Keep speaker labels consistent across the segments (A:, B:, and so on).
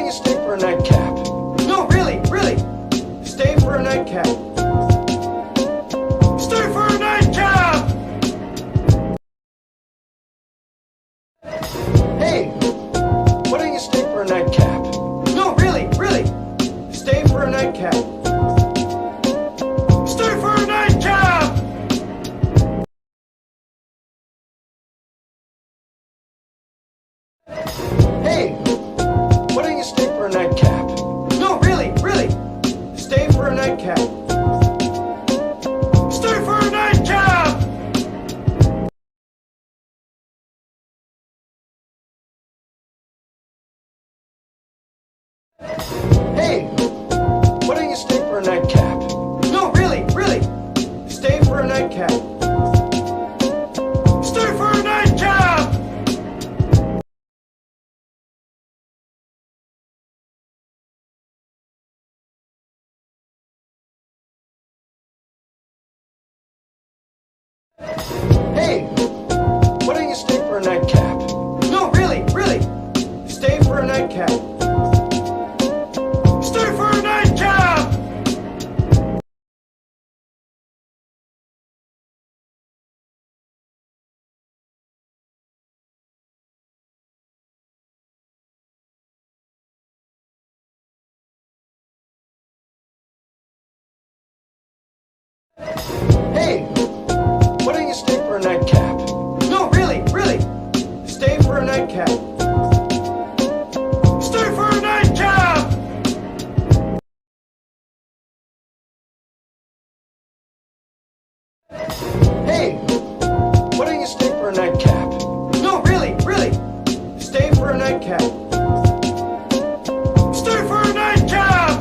A: you stay for a nightcap? No, really, really. Stay for a nightcap. Stay for a nightcap! Hey, why don't you stay for a nightcap? No, really, really. Stay for a nightcap. Stay for a nightcap! Hey, why don't you stay for a nightcap? No, really, really. Stay for a nightcap. Stay for a nightcap! Hey, why don't you stay for a nightcap? No, really, really. Stay for a nightcap. Stay for a nightcap! Hey, why don't you stay for a nightcap? No, really, really. Stay for a nightcap. Stay for a nightcap! Hey, why don't you stay for a nightcap? No, really, really. Stay for a nightcap. Stay for a nightcap! Hey, why don't you stay for a nightcap? No, really, really. Stay for a nightcap. Stay for a nightcap!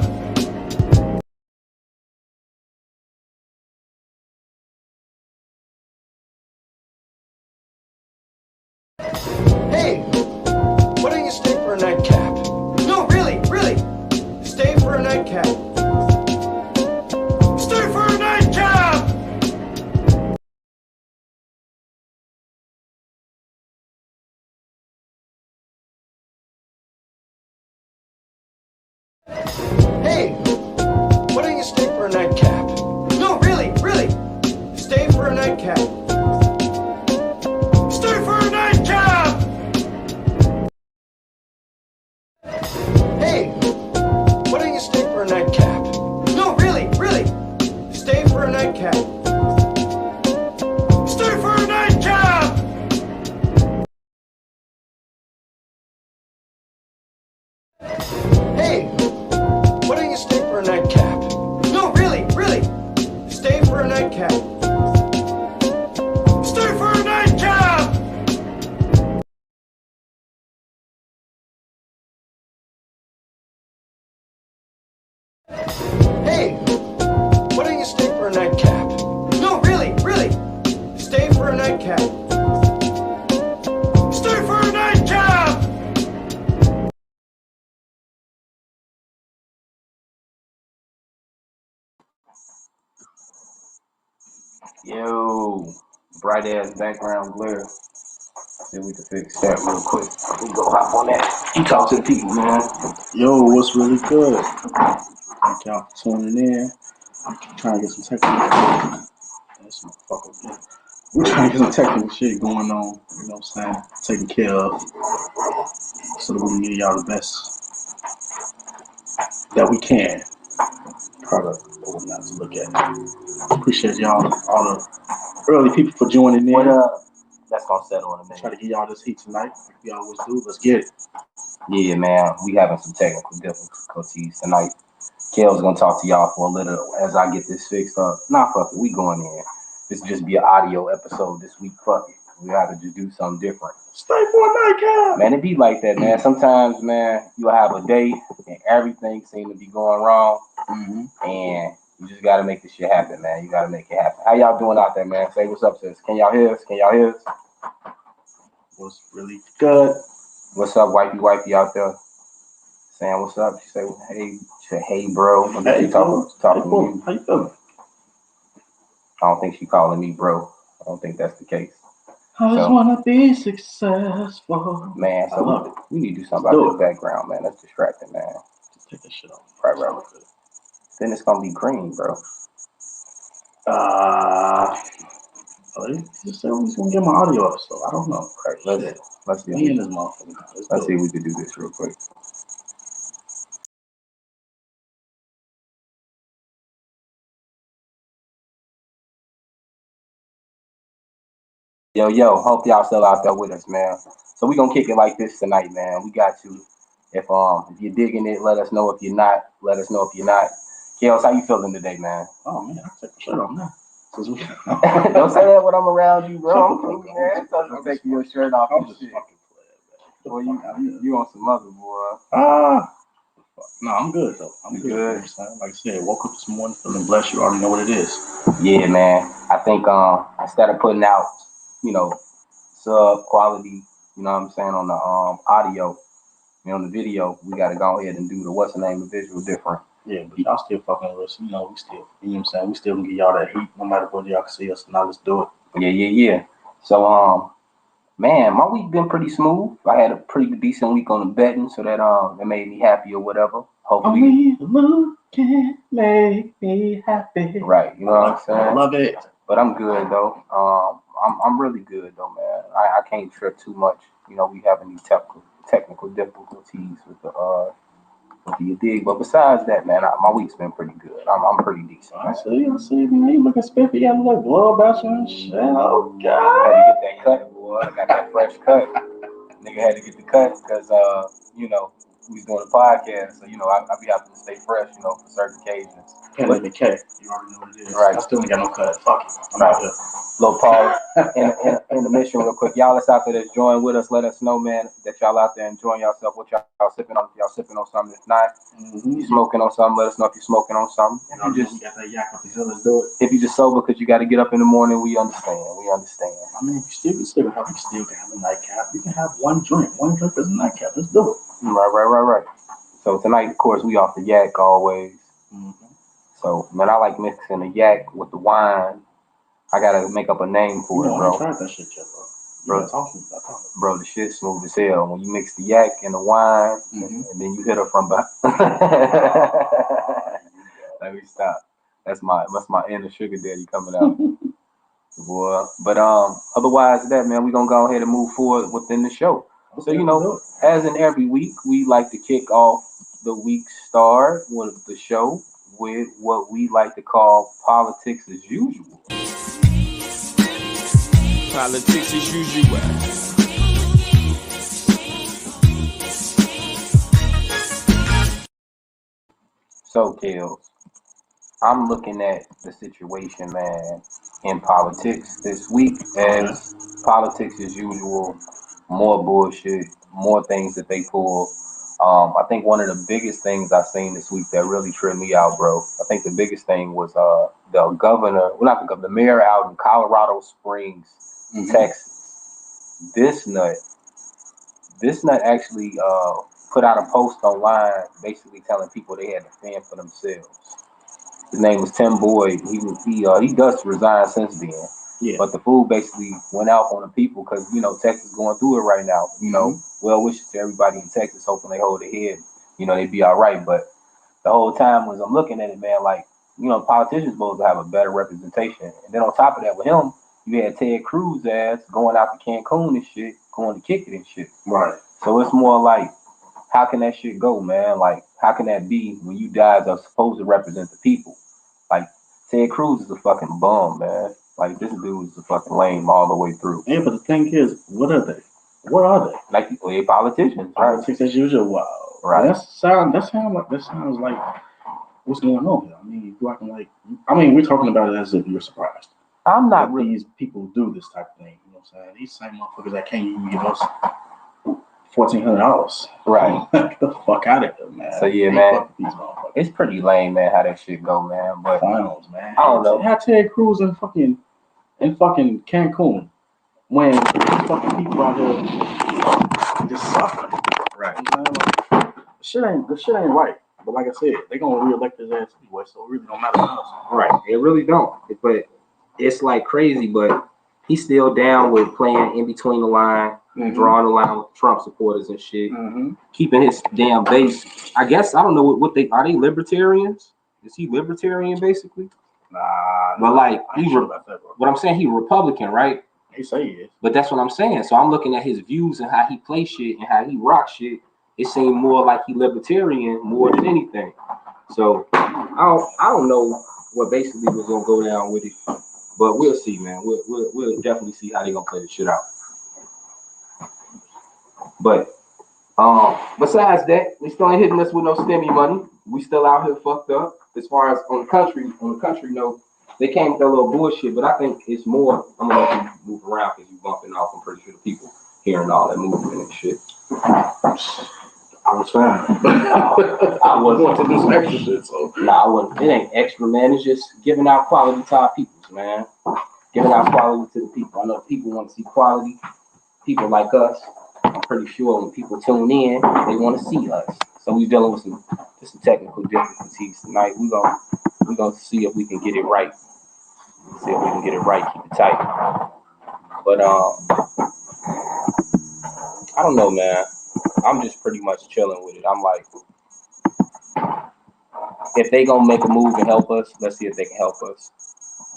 A: Hey, why don't you stay for a nightcap? No, really, really. Stay for a nightcap. Stay for a nightcap! Hey, why don't you stay for a nightcap? No, really, really. Stay for a nightcap. Stay for a nightcap! Hey, why don't you stay for a nightcap? No, really, really. Stay for a nightcap. Stay for a nightcap! Hey, why don't you stay for a nightcap? No, really, really. Stay for a nightcap. Stay for a nightcap! Hey, why don't you stay for a nightcap? No, really, really. Stay for a nightcap. Stay for a nightcap!
B: Yo, bright ass background glare. See if we can fix that real quick. We go hop on that. You talk to the people, man.
C: Yo, what's really good? Thank y'all for tuning in. Trying to get some technical. That's my fucker. We're trying to get some technical shit going on. You know what I'm saying? Taken care of, so that we can give y'all the best that we can. Product or not to look at. Appreciate y'all, all the early people for joining in.
B: What up? That's gonna settle in a minute.
C: Try to get y'all this heat tonight, like we always do. Let's get it.
B: Yeah, man. We having some technical difficulties tonight. Kel's gonna talk to y'all for a little as I get this fixed up. Nah, fuck it. We going in. This will just be an audio episode this week. Fuck it. We have to just do something different.
C: Stay for a nightcap.
B: Man, it be like that, man. Sometimes, man, you'll have a day and everything seems to be going wrong. And you just gotta make this shit happen, man. You gotta make it happen. How y'all doing out there, man? Say what's up, sis. Can y'all hear us? Can y'all hear us?
C: What's really good?
B: What's up, wifey out there? Saying what's up. She say, hey, bro.
C: Hey,
B: talking to you.
C: How you feeling?
B: I don't think she calling me bro. I don't think that's the case.
C: I just wanna be successful.
B: Man,
C: I
B: so
C: love it.
B: we need to do something about this background, man. That's distracting, man.
C: Just take that shit off.
B: Right. Then it's gonna be green, bro.
C: He just said he's gonna get my audio up, so I don't know.
B: Right, let's see.
C: Me and this motherfucker.
B: Let's see if we can do this real quick. Yo, hope y'all still out there with us, man. So we gonna kick it like this tonight, man. We got you. If you're digging it, let us know. If you're not, let us know if you're not. Kels, how you feeling today, man?
C: Oh man, I take my shirt off now.
B: Don't say that when I'm around you, bro. I'm cool, man. I'm taking your shirt off. I'm just fucking playing, man. Boy, you on some other, boy.
C: No, I'm good though. I'm good. Like I said, woke up this morning feeling blessed. You already know what it is.
B: Yeah, man. I think instead of putting out, sub quality, you know what I'm saying, on the audio, on the video, we gotta go ahead and do the what's the name of visual different.
C: Yeah, but y'all still fucking with us. We still, you know what I'm saying? We still gonna give y'all that heat no matter what y'all can see us. Now let's do it.
B: Yeah. So man, my week been pretty smooth. I had a pretty decent week on the betting, so that made me happy or whatever. Hopefully,
C: only look can make me happy.
B: Right, you know what I'm saying?
C: I love it.
B: But I'm good though. I'm really good though, man. I can't trip too much. We having these technical difficulties with the you dig. But besides that, man, my week's been pretty good. I'm pretty decent.
C: I see, man. You looking spiffy. You got like blood bashing and shit. Oh God.
B: Had to get that cut, boy. I got that fresh cut. Nigga had to get the cut because we was doing a podcast, so I be having to stay fresh, for certain occasions.
C: Can't let me K. You already know what it is.
B: Right.
C: I still ain't got no cut. Fuck it. I'm
B: Right.
C: out here.
B: Little pause in the mission real quick. Y'all that's out there that's joined with us, let us know, man, that y'all out there enjoying yourself. What y'all sipping on? Y'all sipping on something? If not, you smoking on something, let us know if you're smoking on something.
C: If you just got that yak up the hill, let's do it.
B: If you just sober because you got to get up in the morning, we understand.
C: I mean, you still can have a nightcap. You can have one drink. One drink is a nightcap. Let's do it.
B: Right. So tonight, of course, we off the yak always. So, man, I like mixing the yak with the wine. I gotta make up a name for it, bro.
C: I tried that shit yet, bro.
B: Bro, the shit smooth as hell. When you mix the yak and the wine, and then you hit her from behind. Let me stop. That's my inner sugar daddy coming out, boy. But otherwise that, man, we gonna go ahead and move forward within the show.
C: Okay,
B: So as in every week, we like to kick off the week start with the show with what we like to call politics as usual.
D: Politics as usual.
B: So, Kels, I'm looking at the situation, man, in politics this week as politics as usual, more bullshit, more things that they pull. I think one of the biggest things I've seen this week that really tripped me out, bro. I think the biggest thing was the governor, well, not the governor, the mayor out in Colorado Springs, Texas. This nut actually put out a post online basically telling people they had to fend for themselves. His name was Tim Boyd. He does resign since then. Yeah. But the fool basically went out on the people because Texas going through it right now. Well wishes to everybody in Texas, hoping they hold their head. They be all right. But the whole time was I'm looking at it, man, like politicians supposed to have a better representation. And then on top of that, with him, you had Ted Cruz ass going out to Cancun and shit, going to kick it and shit. Right. So it's more like, how can that shit go, man? Like, how can that be when you guys are supposed to represent the people? Like, Ted Cruz is a fucking bum, man. Like, this dude is a fucking lame all the way through.
C: Yeah, but the thing is, what are they? What are they?
B: Like, they're politicians, right?
C: Politics as usual. Wow. Right. That sounds like what's going on here. I mean, you acting like. I mean, we're talking about it as if you're surprised.
B: I'm not really.
C: These people do this type of thing. You know what I'm saying? These same motherfuckers that can't even give us $1,400. Right. Get the fuck out of here, man.
B: So yeah, man. It's pretty lame, man, how that shit go, man. But
C: finals, man.
B: I don't know.
C: How Ted Cruz in fucking Cancun when fucking people out here just suffering. Right. You know, like, the shit ain't right. But like I said, they gonna reelect his ass anyway, so it really don't matter to us.
B: Right. It really don't. But it's like crazy, but he's still down with playing in between the line, drawing the line with Trump supporters and shit, keeping his damn base. I guess I don't know what they are. They libertarians? Is he libertarian basically?
C: Nah,
B: but like what I'm saying, he Republican, right?
C: He say he is.
B: But that's what I'm saying. So I'm looking at his views and how he plays shit and how he rocks shit. It seemed more like he libertarian more than anything. So I don't know what basically was gonna go down with it, but we'll see, man. We'll definitely see how they gonna play the shit out. But besides that, they still ain't hitting us with no stimmy money. We still out here fucked up. As far as on the country note, they came with that little bullshit, but I think it's more. I'm gonna let you move around because you bumping off. I'm pretty sure the people hearing all that movement and shit.
C: I was fine. I wasn't to do some extra shit, so.
B: Nah, I wasn't. It ain't extra, man. It's just giving out quality to our peoples, man. Giving out quality to the people. I know people want to see quality. People like us. I'm pretty sure when people tune in, they want to see us. So we're dealing with some technical difficulties tonight. We're gonna see if we can get it right. See if we can get it right. Keep it tight. But I don't know, man. I'm just pretty much chilling with it. I'm like, if they gonna make a move and help us, let's see if they can help us.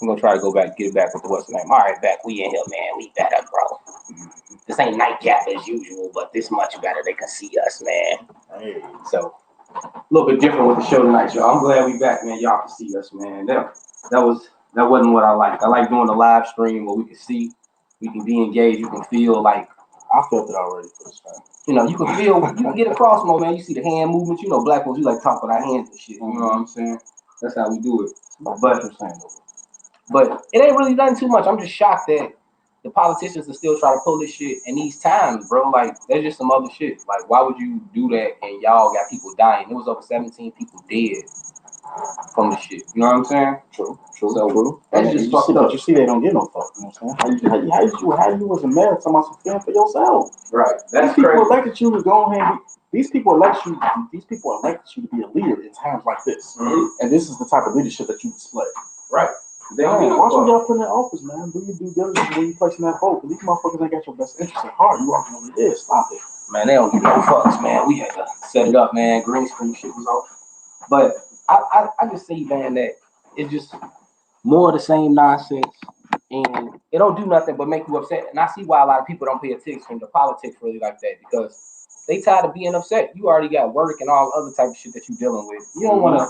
B: I'm gonna try to go back, get it back with the what's the name. All right, back. We in here, man. We better, bro. This ain't Nightcap as usual, but this much better. They can see us, man. Hey. So a little bit different with the show tonight, y'all. I'm glad we back, man. Y'all can see us, man. That wasn't what I liked. I like doing the live stream where we can see, we can be engaged. You can feel like I felt it already for this time. You know, you can feel, you can get across more, man. You see the hand movements. You know, black folks, we like talk with our hands and shit. You know what I'm saying? That's how we do it. But it ain't really done too much. I'm just shocked that the politicians are still trying to pull this shit in these times, bro. Like, there's just some other shit. Like, why would you do that and y'all got people dying? It was over 17 people dead from the shit. You know what I'm saying? True. So, that's just fucked up.
C: But you see, they don't get no fuck. You know what I'm saying? How you as a mayor talking about some fend for yourself?
B: Right.
C: That's these people elected you to go ahead. These people elected you to be a leader in times like this. And this is the type of leadership that you display.
B: Right.
C: Watch what y'all put in that office, man. Do your due diligence when you placing that vote. These motherfuckers ain't got your best interest at heart. You walking over there, stop it.
B: Man, they don't give no fucks, man. We had to set it up, man. Green screen shit was off. But I just see, man, that it's just more of the same nonsense. And it don't do nothing but make you upset. And I see why a lot of people don't pay attention to politics really like that, because they tired of being upset. You already got work and all other type of shit that you're dealing with. You don't want to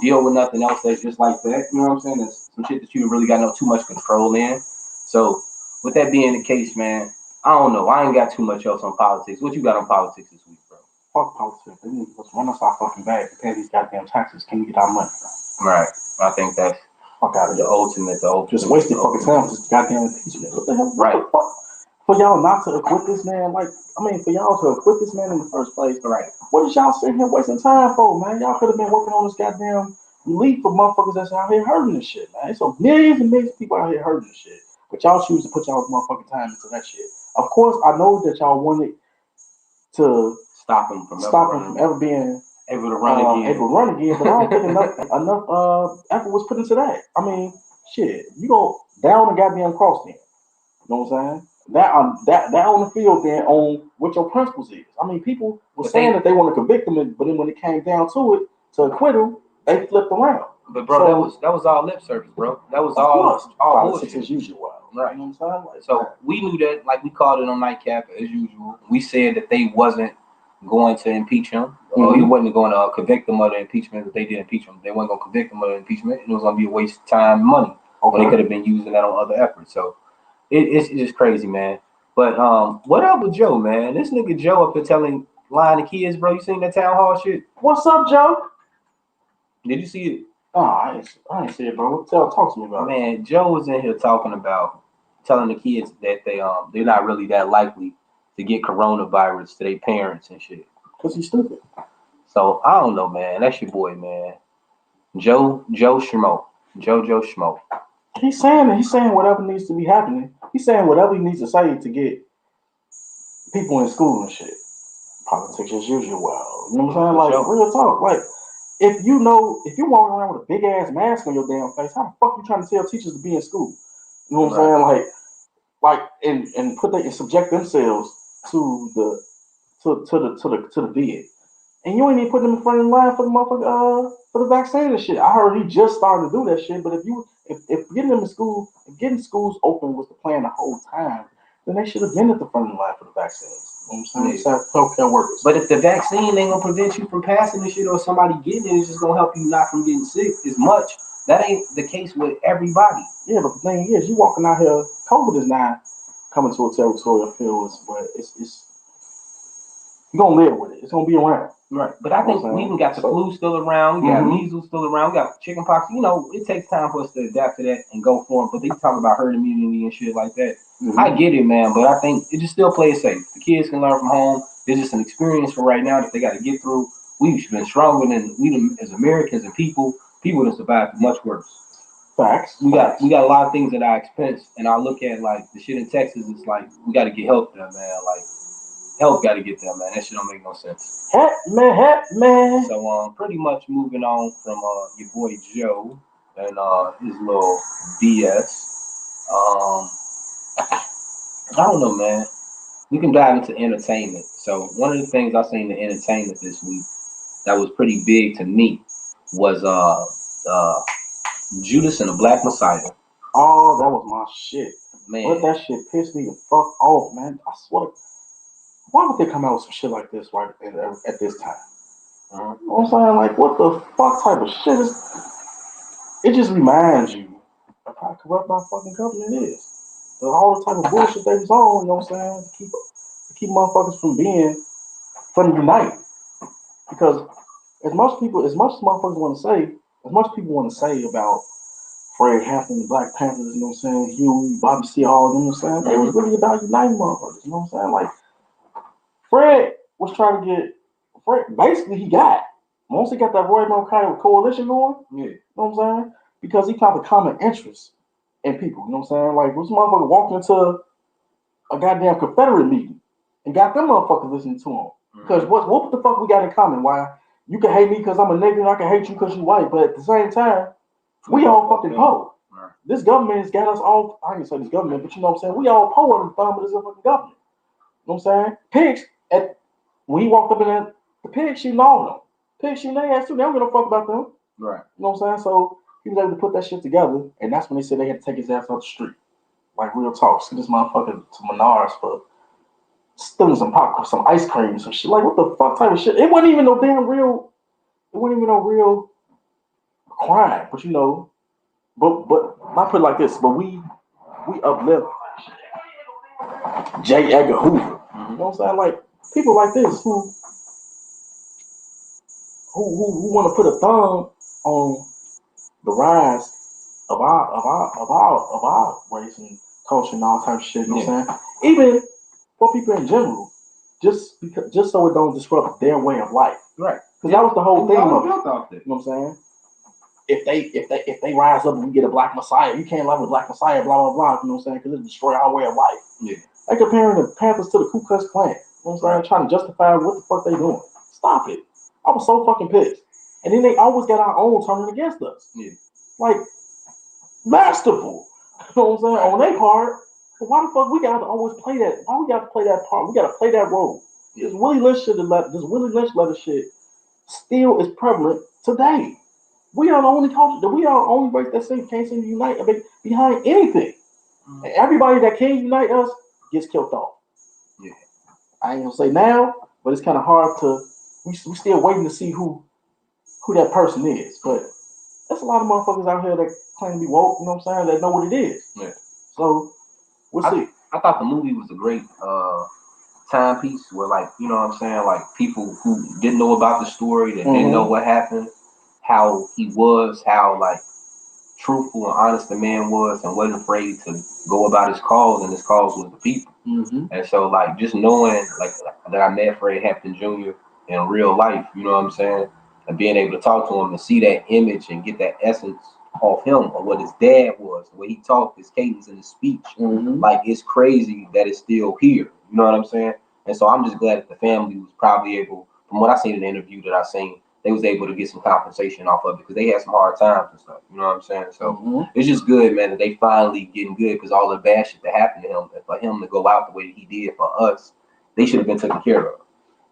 B: deal with nothing else that's just like that. You know what I'm saying? There's some shit that you really got too much control in. So with that being the case, man, I don't know. I ain't got too much else on politics. What you got on politics this week, bro?
C: Fuck politics. They need to run us our fucking bag to pay these goddamn taxes. Can we get our money?
B: Right. I think that's
C: the ultimate. Just wasted fucking time with this goddamn impeachment. What the hell?
B: Right.
C: What the fuck? For y'all not to acquit this man, for y'all to acquit this man in the first place.
B: Right.
C: What is y'all sitting here wasting time for, man? Y'all could have been working on this goddamn relief for motherfuckers that's out here hurting this shit, man. So millions and millions of people out here hurting this shit. But y'all choose to put y'all motherfucking time into that shit. Of course, I know that y'all wanted to stop him from ever being able to run again. But I don't think enough effort was put into that. I mean, shit, you go down the goddamn cross then. You know what I'm saying? That on the field then on what your principles is. I mean, people were saying that they want to convict him, but then when it came down to it, to acquit him, they flipped around.
B: But bro, that was all lip service, bro. That was all bullshit
C: as usual.
B: Right.
C: You know what I'm saying? Like,
B: so we knew that, like we called it on Nightcap as usual. We said that they wasn't going to impeach him. He wasn't going to convict them of the impeachment. That they did impeach him. They weren't going to convict him of the impeachment. And it was going to be a waste of time and money. When they could have been using that on other efforts. So it's just crazy, man. But what up with Joe, man? This nigga Joe up here lying to kids, bro. You seen that town hall shit?
C: What's up, Joe?
B: Did you see it?
C: Oh, I ain't see it, bro. Talk to me about it.
B: Man, Joe was in here talking about telling the kids that they're not really that likely to get coronavirus to their parents and shit.
C: Cause he's stupid.
B: So I don't know, man. That's your boy, man. Joe Schmo. Joe Schmo.
C: He's saying whatever needs to be happening. He's saying whatever he needs to say to get people in school and shit. Politics as usual. You know what I'm saying? Like, real talk. Like, if you're walking around with a big ass mask on your damn face, how the fuck you trying to tell teachers to be in school? You know what I'm saying? Like, and put and subject themselves to the vid. And you ain't even put them in front of the line for the motherfucker for the vaccine and shit. I heard he just started to do that shit. But if getting them in school, if getting schools open was the plan the whole time, then they should have been at the front of the line for the vaccines. You know what I'm saying? Healthcare workers.
B: But if the vaccine ain't gonna prevent you from passing the shit, or somebody getting it, it's just gonna help you not from getting sick as much. That ain't the case with everybody.
C: Yeah, but the thing is, you walking out here, COVID is not coming to a territorial field, but it's you're gonna live with it. It's gonna be around.
B: Right. But I think we even got the flu still around, we got measles still around, we got chickenpox. You know, it takes time for us to adapt to that and go for it. But they talk about herd immunity and shit like that. I get it, man, but I think it just still plays safe. The kids can learn from home. It's just an experience for right now that they got to get through. We've been stronger than we as Americans and people that survived much worse.
C: Facts.
B: We got a lot of things at our expense, and I look at like the shit in Texas. It's like we got to get help there, man. Like help got to get there, man. That shit don't make no sense.
C: Help man.
B: So pretty much moving on from your boy Joe and his little BS. I don't know, man. We can dive into entertainment. So one of the things I seen in entertainment this week that was pretty big to me was Judas and the Black Messiah.
C: Oh, that was my shit.
B: Man.
C: But that shit pissed me the fuck off, man. I swear. Why would they come out with some shit like this right at this time? You know what I'm saying? Like, what the fuck type of shit is... It just reminds you of how corrupt our fucking government is. All the type of bullshit they was on, you know what I'm saying? To keep motherfuckers from unite. Because as much motherfuckers want to say, as much people want to say about Fred Hampton, the Black Panthers, you know what I'm saying? Huey, Bobby C. Hall, you know what I'm saying? They was really about uniting motherfuckers, you know what I'm saying? Like, Fred was trying to get, basically he got. Once he got that Raymond kind of coalition going, you know what I'm saying? Because he found a common interest in people, you know what I'm saying? Like, this motherfucker walked into a goddamn Confederate meeting and got them motherfuckers listening to him. Because what the fuck we got in common? Why you can hate me because I'm a nigga and I can hate you because you white, but at the same time, we all fucking poor. Right. This government has got us all, I can say this government, but you know what I'm saying? We all poor in the thumb of this fucking government. You know what I'm saying? Pigs, when he walked up in there, the pig shooting all of them. Pig shooting their ass too. They don't give a fuck about them.
B: Right.
C: You know what I'm saying? So he was able to put that shit together, and that's when they said they had to take his ass off the street. Like real talk. Send this motherfucker to Menards for stealing some popcorn, some ice cream, some shit. Like what the fuck type of shit? It wasn't even no real crime. But you know, but I put it like this. But we uplift J. Edgar Hoover. You know what I'm saying? Like people like this who want to put a thumb on the rise of our race and culture and all type of shit. You know what I'm saying? Even for people in general, just so it don't disrupt their way of life. Right. Because that was the whole thing of it. You know what I'm saying? If they rise up and we get a black messiah, you can't love a black messiah, blah blah blah. You know what I'm saying? Because it destroy our way of life. Yeah. Like comparing the Panthers to the Ku Klux Klan. You know what I'm saying? Right. Trying to justify what the fuck they doing. Stop it. I was so fucking pissed. And then they always got our own turning against us. Yeah. Like masterful. You know what I'm saying? Right. On their part. But why the fuck we got to always play that? Why we got to play that part? We got to play that role. This Willie Lynch letter shit still is prevalent today. We are the only culture. We are the only race that can't seem to unite behind anything. And everybody that can unite us gets killed off. Yeah. I ain't gonna say now, but it's kind of hard to. We still waiting to see who that person is. But there's a lot of motherfuckers out here that claim to be woke. You know what I'm saying? That know what it is. Yeah. So we'll see.
B: I thought the movie was a great timepiece where, like, you know what I'm saying, like people who didn't know about the story, that didn't know what happened, how he was, how like truthful and honest the man was, and wasn't afraid to go about his cause, and his cause was the people. And so, like, just knowing like that I met Fred Hampton Jr. in real life, you know what I'm saying, and being able to talk to him and see that image and get that essence of him, or what his dad was, the way he talked, his cadence in his speech, like it's crazy that it's still here. You know what I'm saying? And so I'm just glad that the family was probably able, from what I seen in the interview that I seen, they was able to get some compensation off of it because they had some hard times and stuff. You know what I'm saying? So it's just good, man, that they finally getting good because all the bad shit that happened to him, and for him to go out the way that he did for us, they should have been taken care of.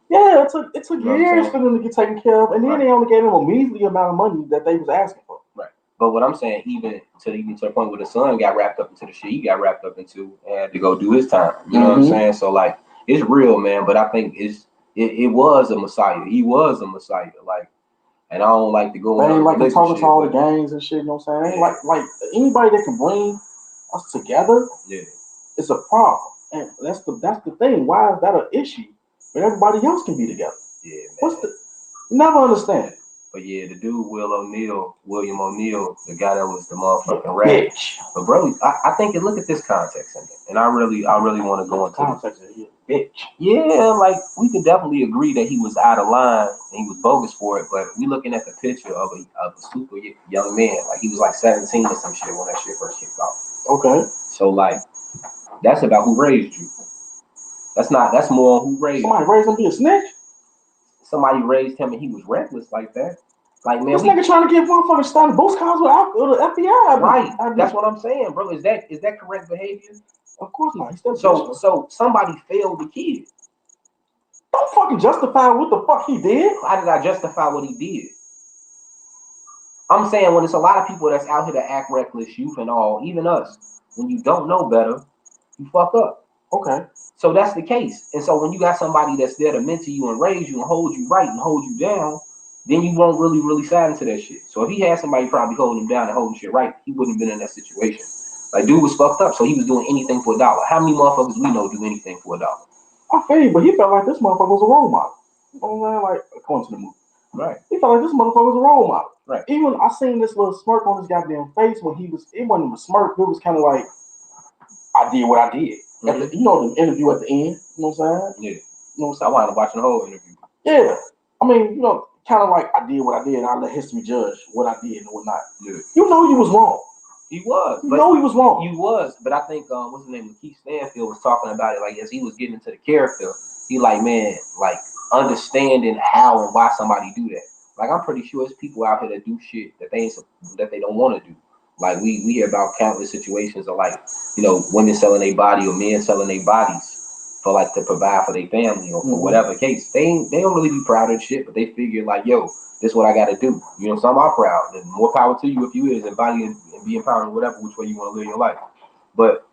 C: Yeah, it took years for them to get taken care of, and then they only gave him a measly amount of money that they was asking for.
B: Right. But what I'm saying, even to the point where the son got wrapped up into the shit he got wrapped up into and had to go do his time. You know what I'm saying? So like, it's real, man. But I think it was a Messiah. He was a Messiah. Like, and I don't like to go.
C: They ain't like to talk to all the gangs and shit. You know what I'm saying? Ain't like anybody that can bring us together. Yeah, it's a problem, and that's the thing. Why is that an issue? But everybody else can be together. Yeah, man. Never understand.
B: But yeah, the dude William O'Neal, the guy that was the motherfucking rat. But bro, I think look at this context in it, and I really want to go into
C: context of it. Bitch.
B: Yeah, like we could definitely agree that he was out of line and he was bogus for it. But we looking at the picture of a super young man, like he was like 17 or some shit when that shit first kicked off.
C: Okay.
B: So like, that's about who raised you. That's more who raised you.
C: Somebody raised him to be a snitch?
B: Somebody raised him and he was reckless like that. Like, man,
C: this nigga trying to get motherfuckers started boost cars with the FBI.
B: Right. That's what I'm saying, bro. Is that correct behavior?
C: Of course not.
B: So somebody failed the kid.
C: Don't fucking justify what the fuck he did.
B: How did I justify what he did? I'm saying when it's a lot of people that's out here to act reckless, youth and all, even us, when you don't know better, you fuck up.
C: Okay.
B: So that's the case. And so when you got somebody that's there to mentor you and raise you and hold you right and hold you down, then you won't really slide into that shit. So if he had somebody probably holding him down and holding shit right, he wouldn't have been in that situation. Like, dude was fucked up, so he was doing anything for $1. How many motherfuckers we know do anything for $1?
C: I feel you, but he felt like this motherfucker was a role model. You know what I'm saying? Like, according to the movie.
B: Right.
C: He felt like this motherfucker was a role model.
B: Right.
C: Even I seen this little smirk on his goddamn face when it wasn't a smirk, it was kind of like, I did what I did. You know the interview at the end, you know what I'm saying?
B: Yeah.
C: You know what I'm saying?
B: I wanted to watch the whole interview.
C: Yeah. I mean, you know, kind of like I did what I did and I let history judge what I did and what not. Yeah. You know you was wrong.
B: He was.
C: You know he was wrong.
B: You was. But I think, what's his name? Keith Stanfield was talking about it, like, as he was getting into the character, he like, man, like, understanding how and why somebody do that. Like, I'm pretty sure it's people out here that do shit that they don't want to do. Like, we hear about countless situations of, like, you know, women selling their body or men selling their bodies for, like, to provide for their family or for whatever case. They don't really be proud of shit, but they figure, like, yo, this is what I got to do. You know, so I'm all proud. And more power to you if you is, and body and be empowered in whatever, which way you want to live your life. But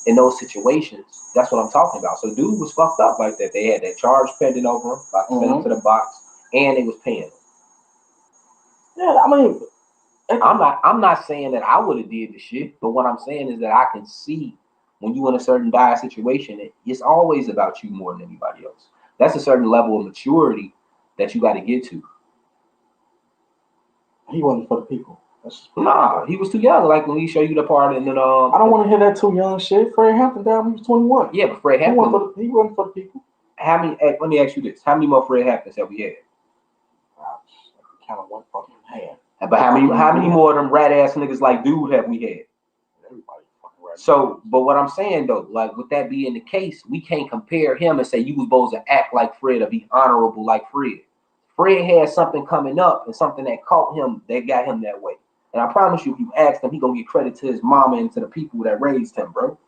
B: in those situations, that's what I'm talking about. So dude was fucked up like that. They had that charge pending over him, about to send him to the box, and they was paying him.
C: Yeah, I mean,
B: I'm not saying that I would have did the shit, but what I'm saying is that I can see when you in a certain dire situation, it's always about you more than anybody else. That's a certain level of maturity that you got to get to.
C: He wasn't for the people.
B: Nah, he was too young. Like when he showed you the part, and then
C: I don't want to hear that too young shit. Fred Hampton died when he was 21.
B: Yeah, but Fred Hampton,
C: he wasn't for the people.
B: How many? Let me ask you this: how many more Fred Hamptons have we had?
C: Kind of one fucking hand.
B: But how many more of them rat ass niggas like dude have we had?
C: Everybody fucking rat.
B: So, but what I'm saying though, like with that being the case, we can't compare him and say you was supposed to act like Fred or be honorable like Fred. Fred had something coming up and something that caught him that got him that way. And I promise you, if you ask him, he gonna get credit to his mama and to the people that raised him, bro.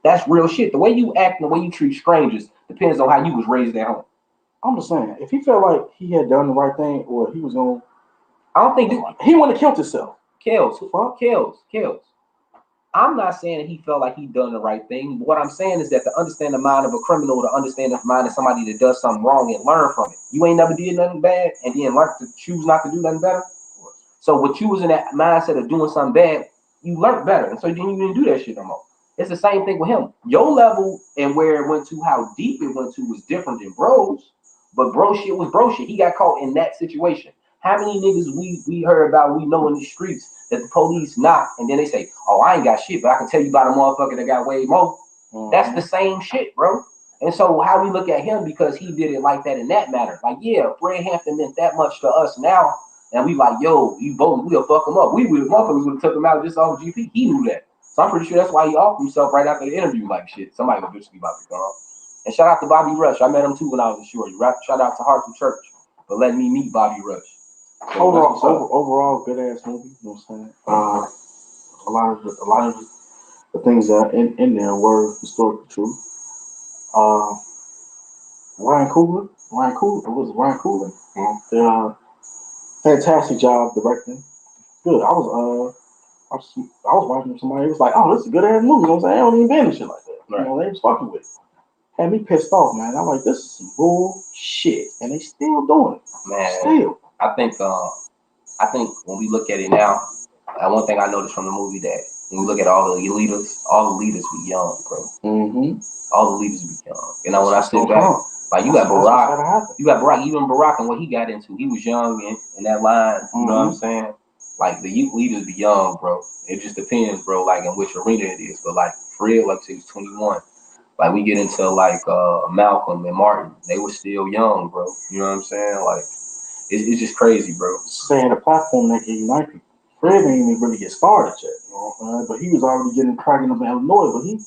B: That's real shit. The way you act and the way you treat strangers depends on how you was raised at home.
C: I'm just saying, if he felt like he had done the right thing or he was gonna,
B: I don't think
C: he wouldn't have killed himself.
B: Kills. I'm not saying that he felt like he done the right thing. But what I'm saying is that to understand the mind of a criminal, to understand the mind of somebody that does something wrong and learn from it. You ain't never did nothing bad and then learn to choose not to do nothing better. So what you was in that mindset of doing something bad, you learned better. And so then you didn't do that shit no more. It's the same thing with him. Your level and where it went to, how deep it went to was different than bro's. But bro shit was bro shit. He got caught in that situation. How many niggas we heard about, we know in the streets that the police knock and then they say, oh, I ain't got shit, but I can tell you about a motherfucker that got way more. That's the same shit, bro. And so how we look at him because he did it like that in that matter. Like, yeah, Fred Hampton meant that much to us now. And we like, yo, you voting, we'll fuck him up. Motherfuckers would have took him out just off GP. He knew that. So I'm pretty sure that's why he offered himself right after the interview like shit. Somebody was bitching about to come. And shout out to Bobby Rush. I met him too when I was in Shorty. Shout out to Hartsel Church for letting me meet Bobby Rush. So that's what's up.
C: Overall, good ass movie. You know what I'm saying? A lot of the things that in there were historically true. Ryan Coogler. It was Ryan Coogler. Did a fantastic job directing. Good. I was watching somebody. It was like, oh, this is a good ass movie. You know what I'm saying? I don't even been and shit like that.
B: Right.
C: You know, they was fucking with it. Had me pissed off, man. I'm like, this is some bullshit, and they still doing it.
B: Man,
C: Still.
B: I think when we look at it now, one thing I noticed from the movie that when we look at all the leaders be young, bro.
C: Mm-hmm.
B: All the leaders be young. You know, when I sit back, like you got Barack, even Barack and what he got into, he was young in that line. You know what I'm saying? Like the youth leaders be young, bro. It just depends, bro, like in which arena it is. But like Fred, like he was 21. Like we get into like Malcolm and Martin, they were still young, bro. You know what I'm saying? Like it's just crazy, bro.
C: Saying the platform that can unite people. Fred didn't even really get started yet, you know what I'm saying? But he was already getting cracking up in Illinois, but he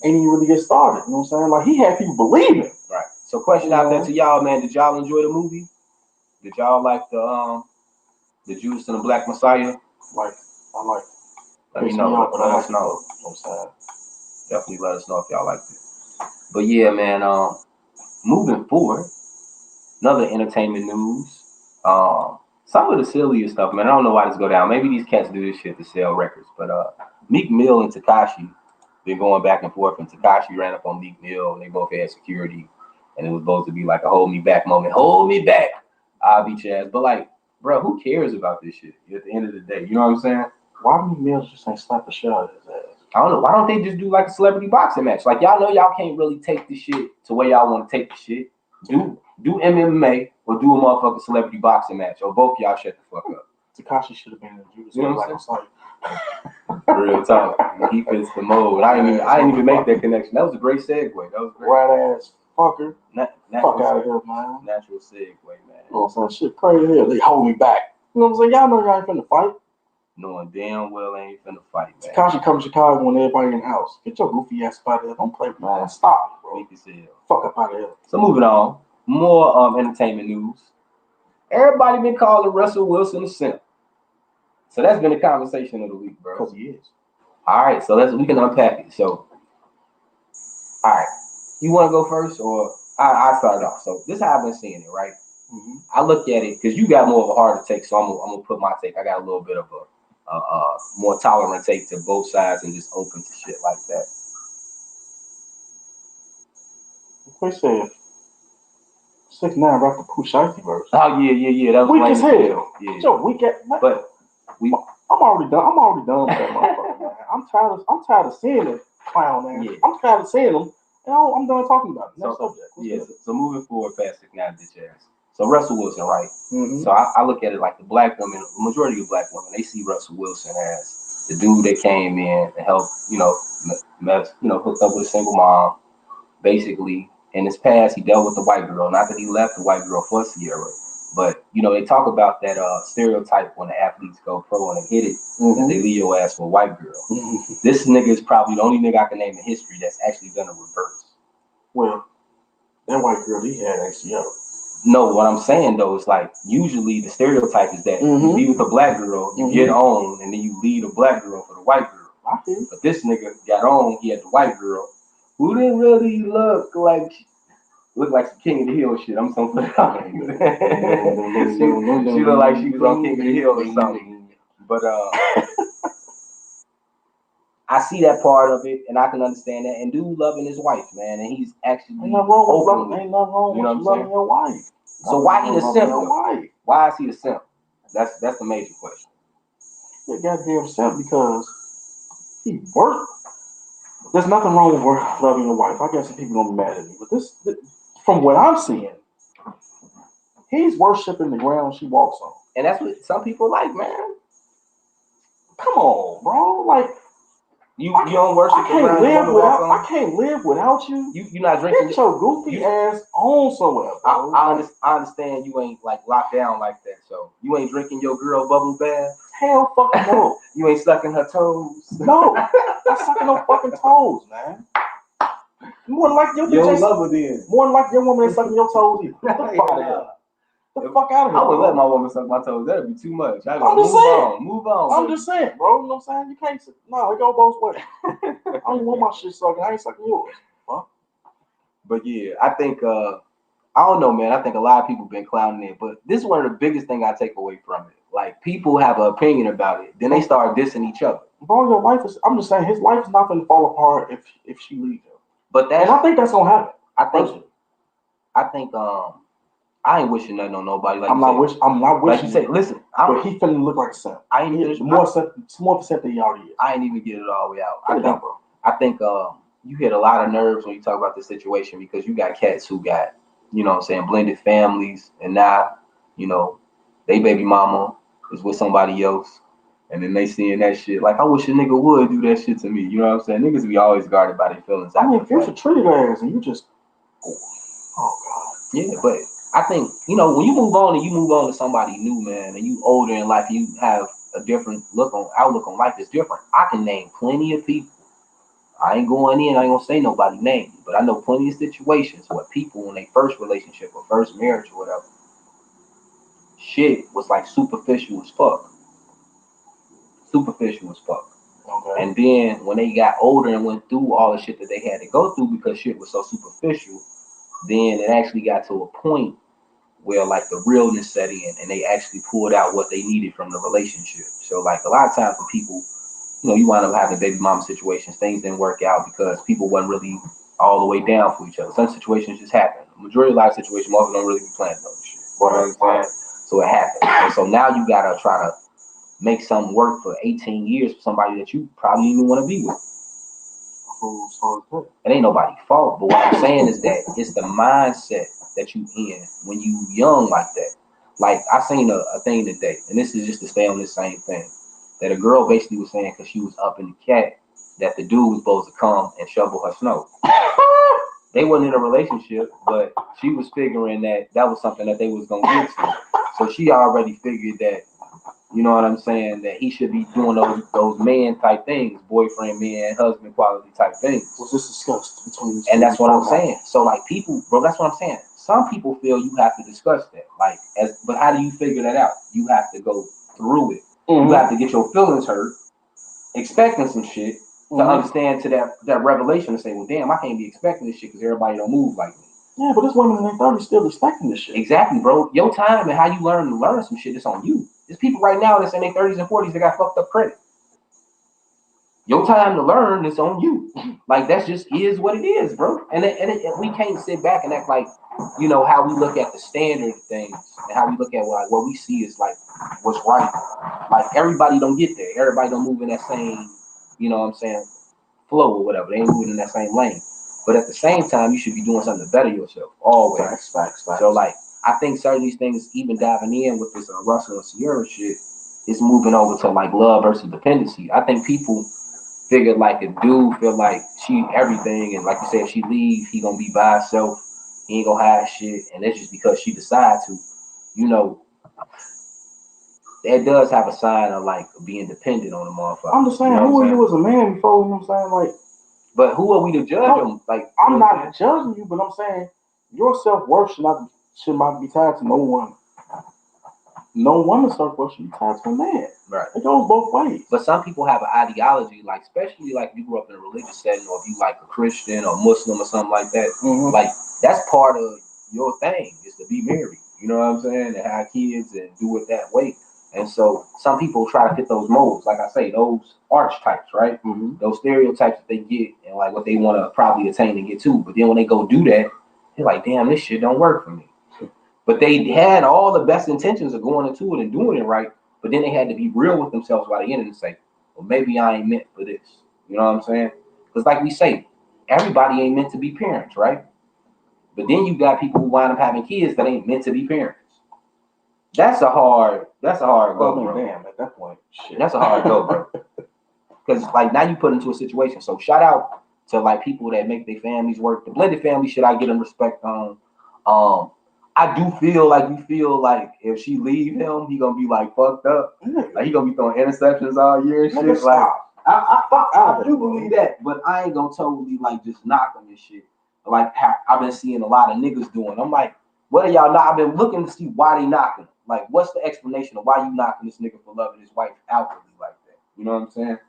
C: ain't even really get started. You know what I'm saying? Like he had people believing.
B: Right. So question out there to y'all, man. Did y'all enjoy the movie? Did y'all like the Judas and the Black Messiah?
C: I like it.
B: Let me know. Let us know.
C: You know what I'm saying?
B: Definitely let us know if y'all liked it. But yeah, man, moving forward, another entertainment news. Some of the silliest stuff, man. I don't know why this go down. Maybe these cats do this shit to sell records. But Meek Mill and Tekashi been going back and forth, and Tekashi ran up on Meek Mill, and they both had security, and it was supposed to be like a hold me back moment. Hold me back, I'll beat your ass. But like, bro, who cares about this shit at the end of the day? You know what I'm saying?
C: Why Meek Mill just ain't slap the shit out of his ass?
B: I don't know. Why don't they just do like a celebrity boxing match? Like y'all know y'all can't really take the shit to where y'all want to take the shit. Do MMA or do a motherfucking celebrity boxing match, or both y'all shut the fuck up.
C: Tekashi should have been in Judas.
B: You know what I'm saying? Real talk. He fits the mold. I didn't even make that connection. That was a great segue. That was great.
C: Rat ass fucker. Fuck out of here, man.
B: Natural segue, man.
C: You know what I'm saying? Shit crazy here. They hold me back. You know what I'm saying? Y'all know y'all ain't finna fight.
B: Knowing damn well they ain't finna fight, man.
C: Tekashi come to Chicago when everybody in the house. Get your goofy ass out of there. Don't play, man. Stop, bro. Fuck up out of here.
B: So moving on. More entertainment news. Everybody been calling Russell Wilson a simp. So that's been the conversation of the week, bro.
C: Because he is.
B: All right, so we can unpack it. So, all right, you want to go first, or I start off? So this is how I've been seeing it, right? Mm-hmm. I look at it because you got more of a harder take, so I'm gonna put my take. I got a little bit of a more tolerant take to both sides and just open to shit like that.
C: They said 6ix9ine rapped the Pooh Shiesty verse.
B: Oh yeah. That was
C: weak as hell.
B: Yeah.
C: Yo, weak at.
B: But
C: I'm already done with that motherfucker, man. I'm tired of seeing it clown, man. Yeah. I'm tired of seeing them, and I'm done talking about it. Next subject.
B: So moving forward past 6ix9ine bitch ass. So Russell Wilson, right? Mm-hmm. So I look at it like the black women, the majority of black women, they see Russell Wilson as the dude that came in and helped, hooked up with a single mom. Basically, in his past, he dealt with the white girl. Not that he left the white girl for Sierra, but they talk about that stereotype when the athletes go pro and they hit it, that they leave your ass for a white girl. Mm-hmm. This nigga is probably the only nigga I can name in history that's actually done a reverse.
C: Well, that white girl he had ACL.
B: No, what I'm saying though is like usually the stereotype is that you be with a black girl, you get on, and then you leave a black girl for the white girl. But this nigga got on, he had the white girl who didn't really look like some King of the Hill shit. I'm gonna put it out. She looked like she was on King of the Hill or something. But I see that part of it, and I can understand that. And dude loving his wife, man, and he's actually
C: ain't nothing wrong with loving your wife.
B: So why he a simp? Why is he a simp? That's the major question.
C: He a goddamn simp because he worked. There's nothing wrong with loving your wife. I guess some people gonna be mad at me, but this from what I'm seeing, he's worshiping the ground she walks on,
B: and that's what some people like, man.
C: Come on, bro, like.
B: You don't worship the ground you want to walk on?
C: I can't live without you.
B: You're not drinking.
C: Get your goofy ass on somewhere, bro.
B: I understand you ain't like locked down like that, so you ain't drinking your girl bubble bath.
C: Hell fucking no.
B: You ain't sucking her toes.
C: No, I'm sucking no fucking toes, man. More than like your bitch ain't
B: love her then.
C: More than like your woman ain't sucking your toes either. The fuck out of here.
B: I would
C: bro.
B: let my woman suck my toes. That'd be too much. I go,
C: I'm just
B: move
C: saying.
B: on, move on.
C: I'm
B: baby.
C: just saying, bro. You know what I'm saying? You can't. No, it go both ways. I don't want my shit sucking. I ain't sucking yours.
B: But yeah, I think I don't know, man. I think a lot of people been clowning it, but this is one of the biggest things I take away from it. Like people have an opinion about it, then they start dissing each other.
C: Bro, your life is. I'm just saying, his life is not gonna fall apart if she leaves him.
B: But that's,
C: and I think that's gonna happen.
B: I think I ain't wishing nothing on nobody. Like
C: I'm not wishing.
B: Like you say, listen,
C: but he finna look like a simp.
B: I ain't even
C: more upset than he already is.
B: I ain't even get it all the way out. I think you hit a lot of nerves when you talk about this situation because you got cats who got, you know what I'm saying, blended families, and now, you know, they baby mama is with somebody else, and then they seeing that shit. Like, I wish a nigga would do that shit to me. You know what I'm saying? Niggas be always guarded by their feelings.
C: I mean, if you should treat it as, and you just, oh God.
B: Yeah, but I think, you know, when you move on and you move on to somebody new, man, and you older in life, you have a different outlook on life is different. I can name plenty of people. I ain't going in, I ain't gonna say nobody name, but I know plenty of situations where people in their first relationship or first marriage or whatever, shit was like superficial as fuck. Superficial as fuck.
C: Okay.
B: And then when they got older and went through all the shit that they had to go through because shit was so superficial, then it actually got to a point where like the realness set in and they actually pulled out what they needed from the relationship. So like a lot of times when people, you know, you wind up having baby mama situations, things didn't work out because people wasn't really all the way down for each other. Some situations just happen. The majority of life situations, most don't really be planning on this shit. You know what I'm saying? So it happened. And so now you gotta try to make something work for 18 years for somebody that you probably didn't even want to be with. It ain't nobody's fault, but what I'm saying is that it's the mindset that you in when you young like that. Like I seen a thing today, and this is just to stay on this same thing, that a girl basically was saying because she was up in the cat that the dude was supposed to come and shovel her snow. They wasn't in a relationship, but she was figuring that was something that they was gonna get to. So she already figured that, you know what I'm saying, that he should be doing those man type things, boyfriend, man, husband quality type things.
C: Was this discussed between?
B: And that's what I'm saying. So like people, bro, that's what I'm saying. Some people feel you have to discuss that. Like, but how do you figure that out? You have to go through it. Mm-hmm. You have to get your feelings hurt, expecting some shit to understand to that revelation and say, well, damn, I can't be expecting this shit because everybody don't move like me.
C: Yeah, but this women in their 30s still expecting this shit.
B: Exactly, bro. Your time and how you learn some shit is on you. There's people right now that's in their 30s and 40s that got fucked up credit. Your time to learn is on you. Like that just is what it is, bro. And we can't sit back and act like, you know, how we look at the standard things and how we look at what we see is like what's right. Like everybody don't get there. Everybody don't move in that same, you know what I'm saying, flow or whatever. They ain't moving in that same lane. But at the same time, you should be doing something to better yourself always. Facts. So like, I think certain these things, even diving in with this Russell and Sierra shit, is moving over to like love versus dependency. I think people figure like a dude feel like she everything, and like you said, if she leave, he gonna be by himself. He ain't gonna have shit, and that's just because she decided to. You know, that does have a sign of like being dependent on the motherfucker.
C: I'm just saying,
B: you know
C: who are you as a man before? You know what I'm saying, like.
B: But who are we to judge them? Like,
C: I'm not judging you, but I'm saying your self-worth should not be tied to no one. No woman's self-worth should be tied to a man.
B: Right.
C: It goes both ways.
B: But some people have an ideology, like especially like you grew up in a religious setting, or if you like a Christian or Muslim or something like that. Mm-hmm. Like that's part of your thing is to be married. You know what I'm saying? And have kids and do it that way. And so some people try to fit those molds, like I say, those archetypes, right? Mm-hmm. Those stereotypes that they get and like what they want to probably attain and get to. But then when they go do that, they're like, damn, this shit don't work for me. But they had all the best intentions of going into it and doing it right. But then they had to be real with themselves by the end and say, well, maybe I ain't meant for this. You know what I'm saying? Because like we say, everybody ain't meant to be parents, right? But then you got people who wind up having kids that ain't meant to be parents. That's a hard go, bro.
C: Damn, at that point, shit.
B: That's a hard go, bro. Because like now you put into a situation. So shout out to like people that make their families work. The blended family shit, I get them respect on. I do feel like you feel like if she leave him, he gonna be like fucked up. Like he gonna be throwing interceptions all year and shit. Like I do believe that, but I ain't gonna totally like just knock him and shit. Like I've been seeing a lot of niggas doing. I'm like, What are y'all not? I've been looking to see why they knocking him. Like, what's the explanation of why you knocking this nigga for loving his wife outwardly like that? You know what I'm saying?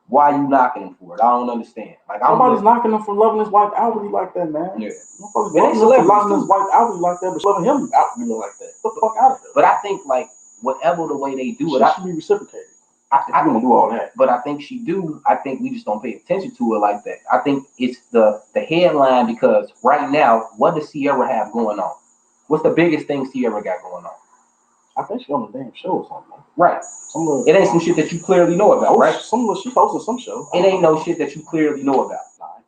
B: Why you knocking him for it? I don't understand. Like,
C: nobody's knocking him for loving his wife outwardly like that, man.
B: Yeah.
C: Motherfuckers loving him for loving his wife outwardly like that, but loving him outwardly like that. Get the fuck out of here.
B: But I think, like, whatever the way they do it,
C: I should be reciprocated. I don't do all that.
B: But I think she do. I think we just don't pay attention to it like that. I think it's the headline, because right now, what does Sierra have going on? What's the biggest thing Sierra got going on?
C: I think she's on the damn show or something.
B: Right. It ain't some shit that you clearly know about, right?
C: She hosted some show.
B: It ain't no shit that you clearly know about.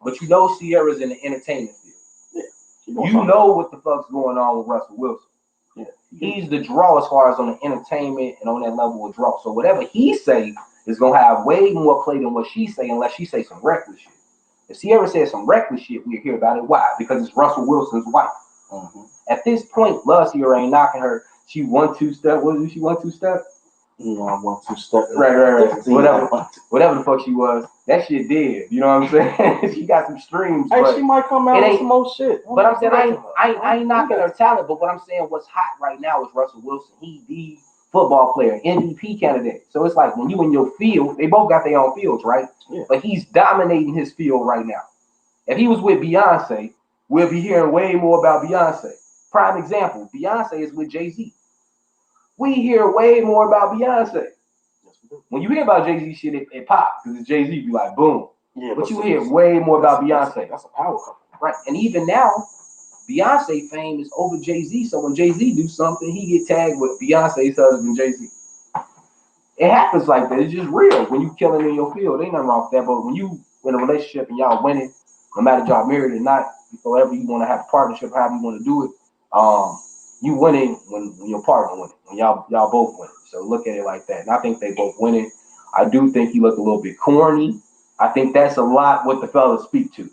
B: But you know Sierra's in the entertainment field. Yeah. You know what the fuck's going on with Russell Wilson. Yeah. He's the draw as far as on the entertainment and on that level of draw. So whatever he say is gonna have way more play than what she say, unless she say some reckless shit. If Sierra says some reckless shit, we'll hear about it. Why? Because it's Russell Wilson's wife. Mm-hmm. At this point, Love Sierra ain't knocking her. She 1-2 step. What is she 1-2 step?
C: You know, I 1-2 step.
B: Right. Whatever the fuck she was, that shit dead. You know what I'm saying? She got some streams.
C: Hey, she might come out with some more shit.
B: But I'm saying I ain't knocking her talent. But what I'm saying, what's hot right now is Russell Wilson. He the football player, MVP candidate. So it's like when you in your field, they both got their own fields, right? Yeah. But he's dominating his field right now. If he was with Beyonce, we'll be hearing way more about Beyonce. Prime example, Beyonce is with Jay-Z. We hear way more about Beyonce. When you hear about Jay-Z shit, it pops, because it's Jay-Z, be like, boom. Yeah, but you hear way more about Beyonce. That's a power couple. Right. And even now, Beyonce fame is over Jay-Z. So when Jay-Z do something, he get tagged with Beyonce's husband, Jay-Z. It happens like that. It's just real. When you killing in your field, ain't nothing wrong with that. But when you in a relationship and y'all winning, no matter if y'all married or not, however you want to have a partnership, however you want to do it, you winning when your partner winning, when y'all both winning. So look at it like that. And I think they both winning. I do think he looked a little bit corny. I think that's a lot what the fellas speak to,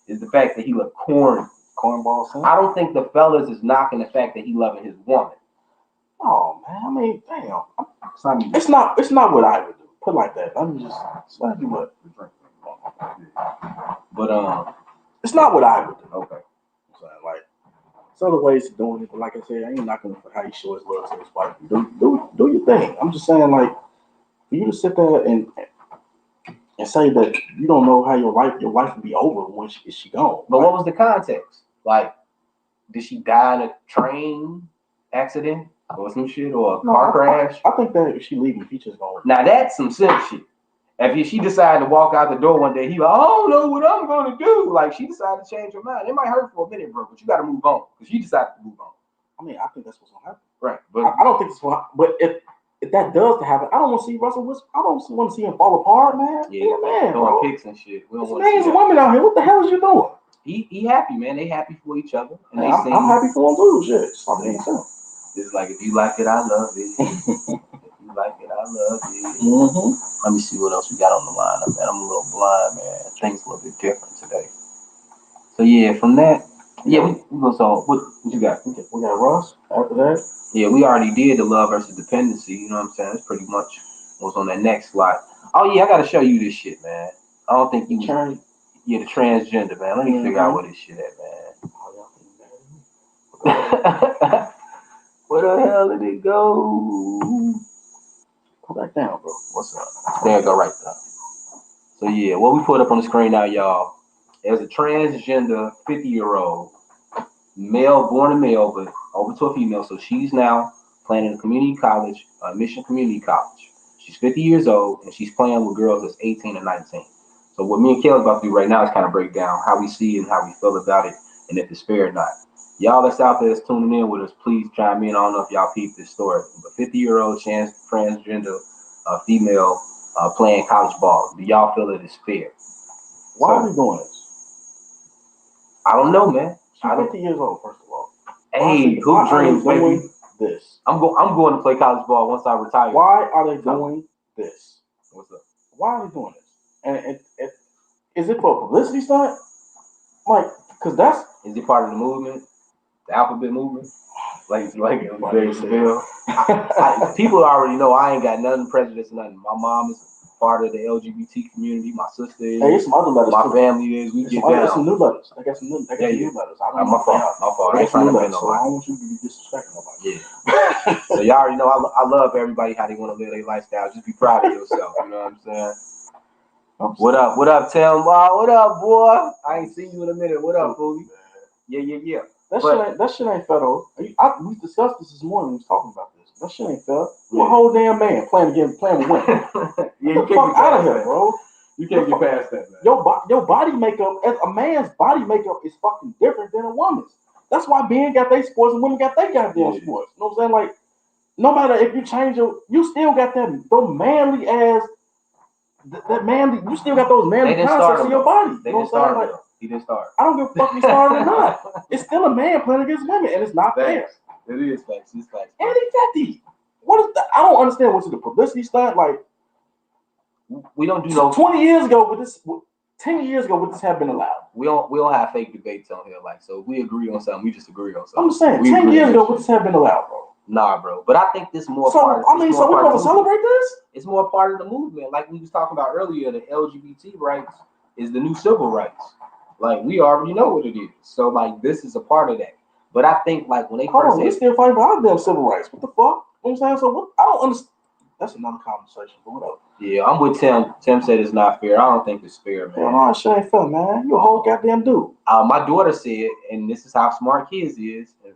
B: is the fact that he looked corny. Cornball son. I don't think the fellas is knocking the fact that he loving his woman.
C: Oh man, I mean, damn. It's not what I would do. Put it like that. Let me just do what.
B: But
C: it's not what I would do.
B: Okay.
C: So, like, there's other ways of doing it, but like I said, I ain't knocking for how you show his love to his wife. Do your thing. I'm just saying, like, for you to sit there and say that you don't know how your wife will be over when she gone.
B: But what was the context? Like, did she die in a train accident or some shit, or a car crash?
C: I think that if she leaving, he just gonna.
B: Now that's some simp shit. If she decided to walk out the door one day, he like, I don't know what I'm gonna do. Like, she decided to change her mind. It might hurt for a minute, bro, but you gotta move on, because she decided to move on.
C: I mean, I think that's what's gonna happen.
B: Right, but
C: I don't think it's gonna. But if that does happen, I don't want to see Russell Wilson. I don't want to see him fall apart, man.
B: Yeah, man, throwing pics and shit.
C: We don't want man's a woman out here. What the hell is you doing?
B: He happy, man. They happy for each other. And
C: I'm happy for him too. Shit, stop being simple.
B: It's like, if you like it, I love it. If you like it, I love it. Mm-hmm. Let me see what else we got on the lineup, man. I'm a little blind, man. Things a little bit different today. So yeah, from that, we go. So what you got?
C: We got Ross after that.
B: Yeah, we already did the love versus dependency. You know what I'm saying? That's pretty much what's on that next slide. Oh yeah, I gotta show you this shit, man. I don't think you. Yeah, the transgender, man. Let me figure out what this shit at, man. Where the hell did it go?
C: Come back down, bro.
B: What's up? There it go, right there. So yeah, what we put up on the screen now, y'all, is a transgender 50-year-old male, born a male, but over to a female. So she's now playing in a community college, Mission Community College. She's 50 years old, and she's playing with girls that's 18 and 19. So what me and Kelly's about to do right now is kind of break down how we see it and how we feel about it, and if it's fair or not. Y'all that's out there that's tuning in with us, please chime in. I don't know if y'all peeped this story. But 50-year-old transgender female playing college ball. Do y'all feel it is fair?
C: Why are we doing this?
B: I don't know, man.
C: She's 50 years old, first of all.
B: Hey, who dreams, baby?
C: This.
B: I'm going to play college ball once I retire.
C: Why are they doing this?
B: What's up?
C: Why are they doing this? And is it for a publicity stunt? Like, because that's...
B: Is it part of the movement? The alphabet movement? Like Dave Chappelle. People already know I ain't got nothing prejudice or nothing. My mom is part of the LGBT community. My sister is.
C: Hey, it's some other letters.
B: My
C: too.
B: family is. We get down.
C: There's some new letters. I got some new letters. I don't know.
B: My fault. I ain't trying to offend
C: so I
B: nobody.
C: don't want you to be disrespecting nobody.
B: Yeah. So y'all already know I love everybody how they want to live their lifestyle. Just be proud of yourself. You know what I'm saying? What up? What up, Tim? Wow, what up, boy? I ain't seen you in a minute. What up, Foolie? Yeah.
C: That shit ain't fair though. We discussed this morning. We was talking about this. That shit ain't fair. You a whole damn man playing with women.
B: Yeah,
C: Get the fuck out of here, bro.
B: You can't get past that, man.
C: Your body makeup, as a man's body makeup is fucking different than a woman's. That's why men got their sports and women got their goddamn sports. You know what I'm saying? Like, no matter if you change you still got those manly ass. That manly, you still got those manly concepts in your body. You know what I'm saying? Like,
B: he didn't start.
C: I don't give a fuck if he started or not. It's still a man playing against women, and it's not fair.
B: It is facts. It's facts.
C: And he's 50. What is that? I don't understand what's the publicity stunt. Like,
B: we don't do no
C: 20 years ago with this. 10 years ago, would this have been allowed?
B: We don't have fake debates on here. Like, so if we agree on something, we just agree on something.
C: I'm just saying, 10 years ago, would this have been allowed, bro?
B: Nah, bro. But I think this more.
C: So we gonna celebrate this?
B: It's more part of the movement. Like we was talking about earlier, the LGBT rights is the new civil rights. Like we already know what it is. So like this is a part of that. But I think like when they
C: we still fighting for our damn civil rights. What the fuck? You know what I'm saying? So what? I don't understand. That's another conversation. But whatever.
B: Yeah, I'm with Tim. Tim said it's not fair. I don't think it's fair, man.
C: No, it shit ain't fair, man. You a whole goddamn dude.
B: My daughter said, and this is how smart kids is, and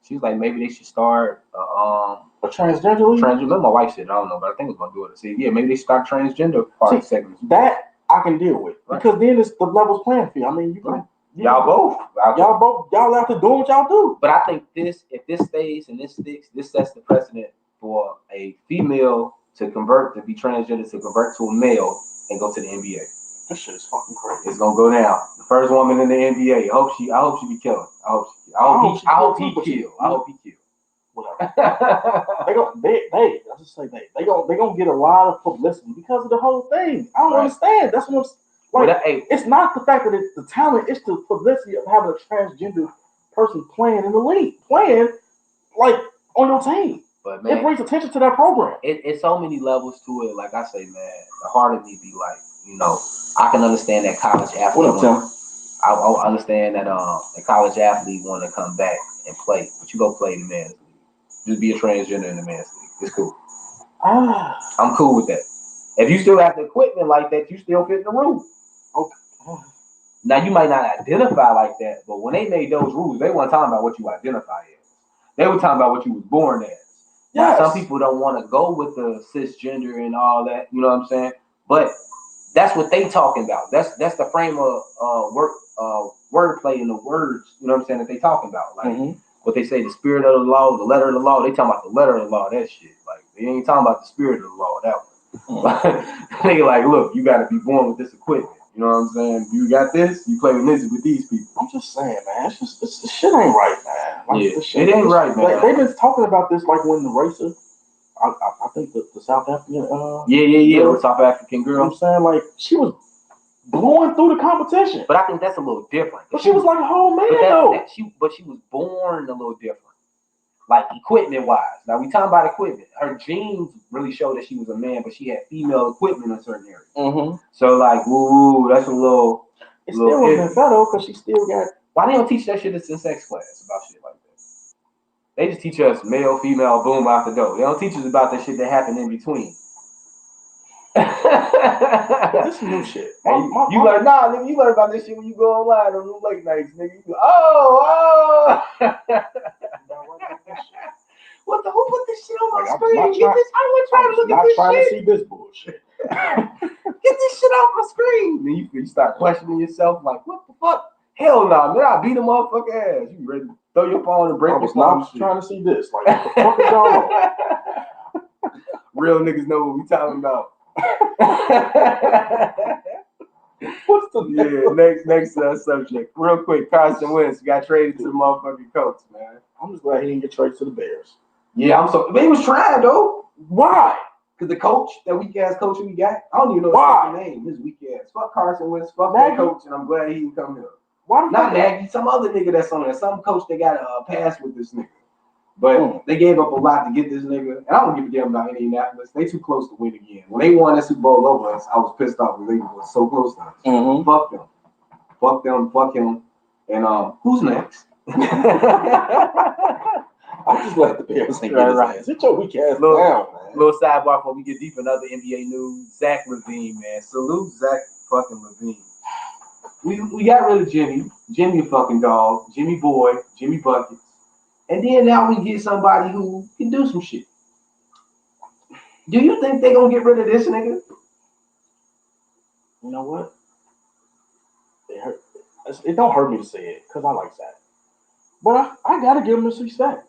B: she was like, maybe they should start
C: a transgender.
B: Transgender. My wife said, I don't know, but I think it was my daughter said, yeah, maybe they start transgender party segments.
C: That I can deal with because then it's the levels playing field. I mean,
B: y'all
C: out there doing what y'all do.
B: But I think if this stays and this sticks, this sets the precedent for a female to convert, to be transgender, to convert to a male and go to the NBA.
C: This shit is fucking crazy.
B: It's gonna go down. The first woman in the NBA. I hope she be killing. I hope he kill.
C: Whatever. they gonna get a lot of publicity because of the whole thing. I don't understand. That's what I'm like. It's not the fact that it's the talent, it's the publicity of having a transgender person playing in the league, playing like on your team.
B: But man,
C: it brings attention to that program.
B: It's so many levels to it. Like I say, man, the heart of me be like, I can understand that college athlete.
C: What up, Tim?
B: I understand that a college athlete want to come back and play, but you go play in the men's league. Just be a transgender in the men's league. It's cool. I'm cool with that. If you still have the equipment like that, you still fit the rule.
C: Okay.
B: Now you might not identify like that, but when they made those rules, they weren't talking about what you identify as. They were talking about what you was born as. Yes. Now, some people don't want to go with the cisgender and all that. You know what I'm saying? But that's what they talking about. That's the frame of wordplay and the words. You know what I'm saying, that they talking about. Like what they say, the spirit of the law, the letter of the law. They talking about the letter of the law. That shit. Like they ain't talking about the spirit of the law. That one. They like, look, you got to be born with this equipment. You know what I'm saying? You got this. You play with these people.
C: I'm just saying, man. This shit ain't right, man. Like,
B: it ain't right, man.
C: Like, they've been talking about this, like when the racer, I think the South African.
B: The South African girl.
C: You know what I'm saying, like she was blowing through the competition.
B: But I think that's a little different.
C: But she was like a whole man though.
B: But she was born a little different. Like equipment wise. Now we talking about equipment. Her genes really show that she was a man, but she had female equipment in certain areas. So like, that's a little.
C: It still wasn't fair though, because she still got.
B: Why they don't teach that shit in sex class about shit like that? They just teach us male, female, boom, out the door. They don't teach us about that shit that happened in between.
C: This is new shit.
B: You learn about this shit when you go online on the late nights, nigga. You go, Who put this shit on my screen? I wasn't trying to see this bullshit. Get this shit off my screen. Then you start questioning yourself, like, what the fuck? Hell no, man! I beat a motherfucker ass. You ready to throw your phone and break your phone?
C: I was not trying to see this. Like, what the fuck is y'all on?
B: Real niggas know what we talking about.
C: What's the
B: next subject? Real quick, Carson Wentz got traded to the motherfucking Colts, man.
C: I'm just glad he didn't get traded to the Bears.
B: Yeah, he was trying though.
C: Why?
B: Because the coach, that weak ass coach we got, I don't even know his fucking name. His weak ass. Fuck Carson Wentz. Fuck that coach, and I'm glad he didn't come here.
C: Why?
B: Not Nagy. Some other nigga that's on there. Some coach that got a pass with this nigga. But they gave up a lot to get this nigga, and I don't give a damn about Indianapolis. They too close to win again. When they won that Super Bowl over us, I was pissed off because they were so close to us.
C: Mm-hmm.
B: Fuck them. Fuck them. Fuck him. And who's next?
C: I'm just glad the Bears ain't get his ass. Sit your weak ass
B: Little-
C: down, man.
B: Little sidebar before we get deep in other NBA news. Zach LaVine, man. Salute Zach fucking LaVine. We got rid of Jimmy. Jimmy a fucking dog. Jimmy boy. Jimmy buckets. And then now we get somebody who can do some shit. Do you think they gonna get rid of this nigga?
C: You know what? It don't hurt me to say it because I like Zach. But I gotta give him his respect.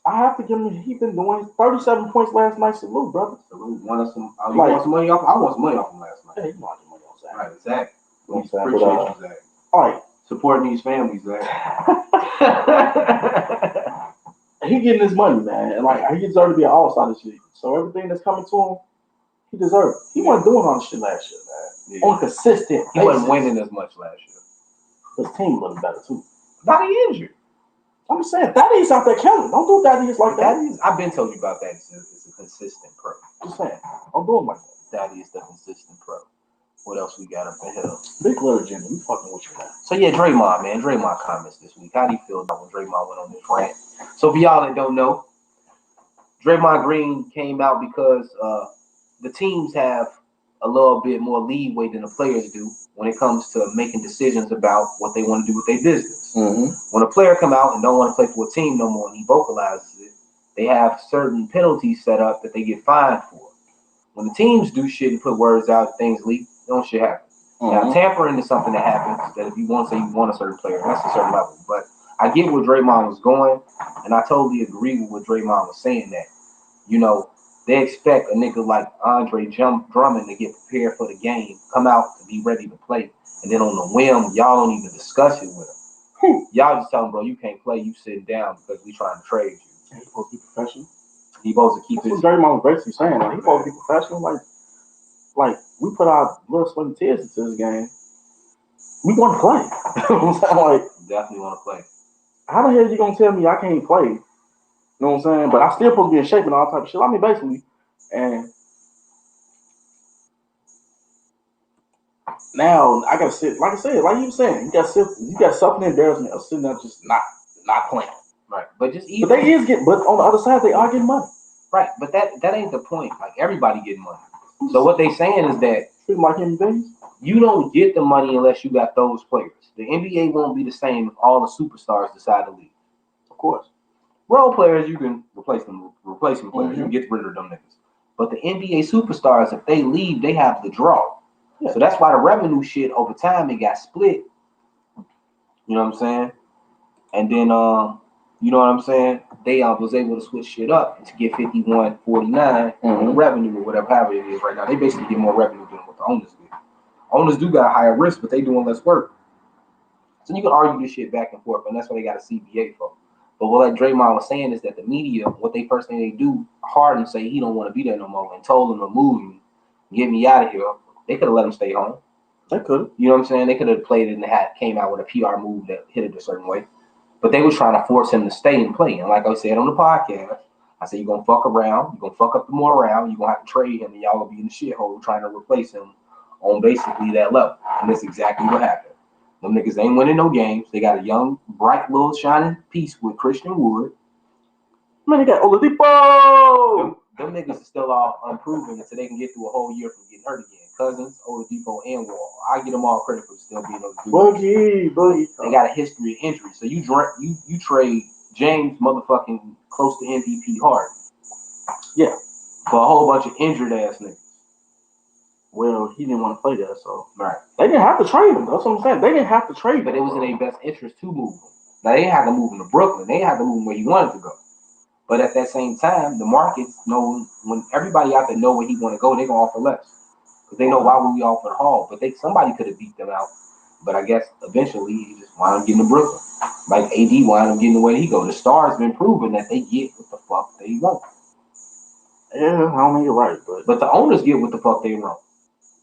C: I have to give him. He been doing 37 points last night. Salute, brother.
B: Salute. Want some money off? I want some money off him last night.
C: Yeah, you want money on Zach.
B: All right, Zach.
C: You know what I'm saying?
B: Appreciate you, Zach.
C: All right.
B: Supporting these families, Zach.
C: He getting his money, man, and like he deserves to be an all-star this year. So everything that's coming to him, he deserves. He wasn't doing all this shit last year, man.
B: Yeah.
C: On consistent.
B: He wasn't winning as much last year.
C: His team looking better too.
B: Not he injured.
C: I'm just saying, Daddy's out there killing. Don't do Daddy's like that.
B: I've been told you about that. It's a consistent pro.
C: Just saying, don't do him like that.
B: Daddy is the consistent pro. What else we got up the hill?
C: Big little Jimmy, we fucking with you, man.
B: So yeah, Draymond, man. Draymond comments this week. How do you feel about when Draymond went on this rant? So for y'all that don't know, Draymond Green came out because the teams have a little bit more leeway than the players do when it comes to making decisions about what they want to do with their business.
C: Mm-hmm.
B: When a player come out and don't want to play for a team no more and he vocalizes it, they have certain penalties set up that they get fined for. When the teams do shit and put words out, things leak, don't shit happen.
C: Mm-hmm.
B: Now, tampering is something that happens that if you want to say you want a certain player, that's a certain level. But I get where Draymond was going, and I totally agree with what Draymond was saying that, you know, they expect a nigga like Andre Drummond to get prepared for the game, come out to be ready to play, and then on the whim, y'all don't even discuss it with him. Y'all just tell him, bro, you can't play, you sitting down because we trying to trade you.
C: He's supposed to be professional.
B: He supposed to keep
C: That's
B: his...
C: what Draymond was basically saying. Like, he's supposed to be professional. Like we put our little sweat and tears into this game. We want to play. Like,
B: Definitely want to play.
C: how the hell are you going to tell me I can't play? You know what I'm saying? But I still supposed to be in shape and all type of shit. I mean, basically. And now I gotta sit, like I said, like you were saying, you got something embarrassment of sitting there just not playing.
B: Right. But just even...
C: But they is getting, but on the other side, they are getting money.
B: Right. But that ain't the point. Like, everybody getting money. So what they saying is that
C: Treat like human beings.
B: you don't get the money unless you got those players. The NBA won't be the same if all the superstars decide to leave.
C: Of course.
B: Role players, you can replacement players.
C: Mm-hmm.
B: You can get rid of them niggas. But the NBA superstars, if they leave, they have the draw.
C: Yeah.
B: So that's why the revenue shit over time, it got split. You know what I'm saying? And then, you know what I'm saying? They was able to switch shit up to get 51-49 on the revenue or whatever, however it is right now. They basically get more revenue than what the owners get. Owners do got a higher risk, but they doing less work. So you can argue this shit back and forth, and that's what they got a CBA for. But what like Draymond was saying is that the media, what they first thing they do, Harden say he don't want to be there no more and told him to move me, get me out of here. They could have let him stay home.
C: They could.
B: You know what I'm saying? They could have played it in the hat, came out with a PR move that hit it a certain way. But they was trying to force him to stay and play. And like I said on the podcast, I said, you're going to fuck around. You're going to fuck up the more around. You're going to have to trade him, and y'all will be in the shithole trying to replace him on basically that level. And that's exactly what happened. Them niggas ain't winning no games. They got a young, bright, little shining piece with Christian Wood.
C: Man, they got Oladipo.
B: Them niggas are still all unproven until they can get through a whole year from getting hurt again. Cousins, Oladipo, and Wall. I give them all credit for still being those dudes.
C: Boogie.
B: They got a history of injury. So you trade James motherfucking close to MVP Harden.
C: Yeah.
B: For a whole bunch of injured ass niggas.
C: Well, he didn't want to play there, so.
B: Right.
C: They didn't have to trade him. That's what I'm saying. They didn't have to trade him.
B: But it was in their best interest to move him. Now, they didn't have to move him to Brooklyn. They had to move him where he wanted to go. But at that same time, the markets know when everybody out there know where he want to go, they're going to offer less. Because they know why would we offer Hall. But somebody could have beat them out. But I guess eventually he just wound up getting to Brooklyn. Like AD wound up getting the way he go. The Stars been proving that they get what the fuck they want.
C: Yeah, I don't think you're right.
B: But the owners get what the fuck they want.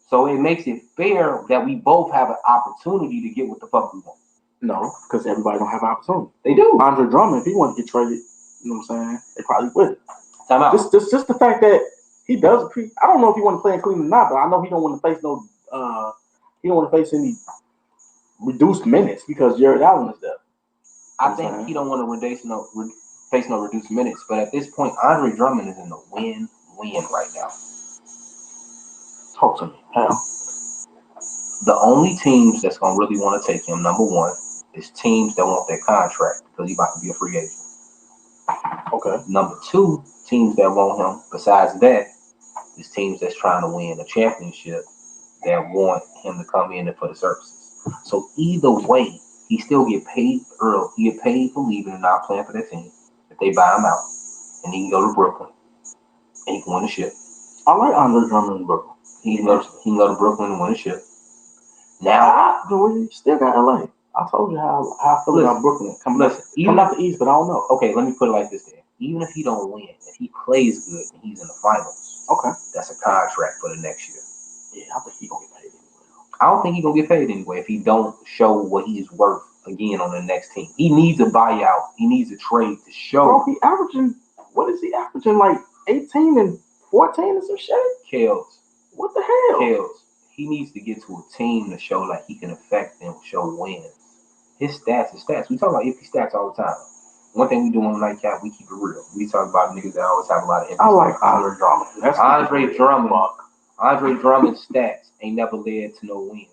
B: So it makes it fair that we both have an opportunity to get what the fuck we want.
C: No, because everybody don't have an opportunity.
B: They do.
C: Andre Drummond, if he wanted to get traded, You know what I'm saying? They probably would.
B: Time out.
C: Just the fact that he does. I don't know if he want to play in Cleveland or not, but I know he don't want to face no. He don't want to face any reduced minutes because Jared Allen is there.
B: I think he don't want to face no reduced minutes, but at this point, Andre Drummond is in the win-win right now.
C: Talk to me. How?
B: The only teams that's gonna really want to take him, number one, is teams that want that contract because he's about to be a free agent.
C: Okay.
B: Number two, teams that want him, besides that, is teams that's trying to win a championship that want him to come in and for the services. So either way, he still get paid early. He get paid for leaving and not playing for that team. If they buy him out, and he can go to Brooklyn, and he can win the ship.
C: I like Andre Drummond in Brooklyn.
B: He can go to Brooklyn and win the ship. Now,
C: we still got LA. I told you how I feel about Brooklyn. Coming out the East, but I don't know.
B: Okay, let me put it like this then. Even if he don't win, if he plays good and he's in the finals,
C: okay,
B: that's a contract for the next year.
C: Yeah, I think he's gonna get paid anyway.
B: I don't think he's gonna get paid anyway if he don't show what he's worth again on the next team. He needs a buyout. He needs a trade to show.
C: Bro, he averaging, what is he averaging, like 18 and 14 or some shit?
B: Kales.
C: What the hell?
B: Kales. He needs to get to a team to show like he can affect them, show wins. His stats is stats. We talk about iffy stats all the time. One thing we do on Nightcap, we keep it real. We talk about niggas that always have a lot of iffy
C: I like
B: stats.
C: Andre Drummond. That's
B: Andre Drummond's stats ain't never led to no wins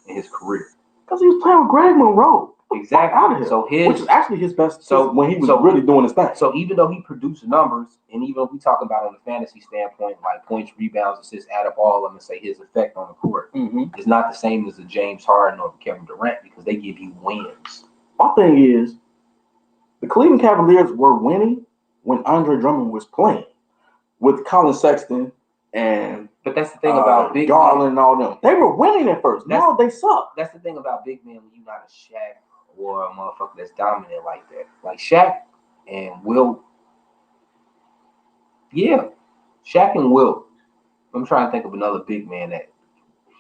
B: in his career.
C: Because he was playing with Greg Monroe.
B: Exactly. So which
C: is actually his best.
B: So
C: when he was really doing his thing.
B: So even though he produced numbers, and even if we talk about on the fantasy standpoint, like points, rebounds, assists, add up all of them and say his effect on the court is not the same as a James Harden or Kevin Durant because they give you wins.
C: My thing is, the Cleveland Cavaliers were winning when Andre Drummond was playing with Colin Sexton and.
B: But that's the thing about big
C: Garland and all them. They were winning at first. Now they suck.
B: That's the thing about big men when you're not a Shaq or a motherfucker that's dominant like that. Like Shaq and Wilt. Yeah. Shaq and Wilt. I'm trying to think of another big man that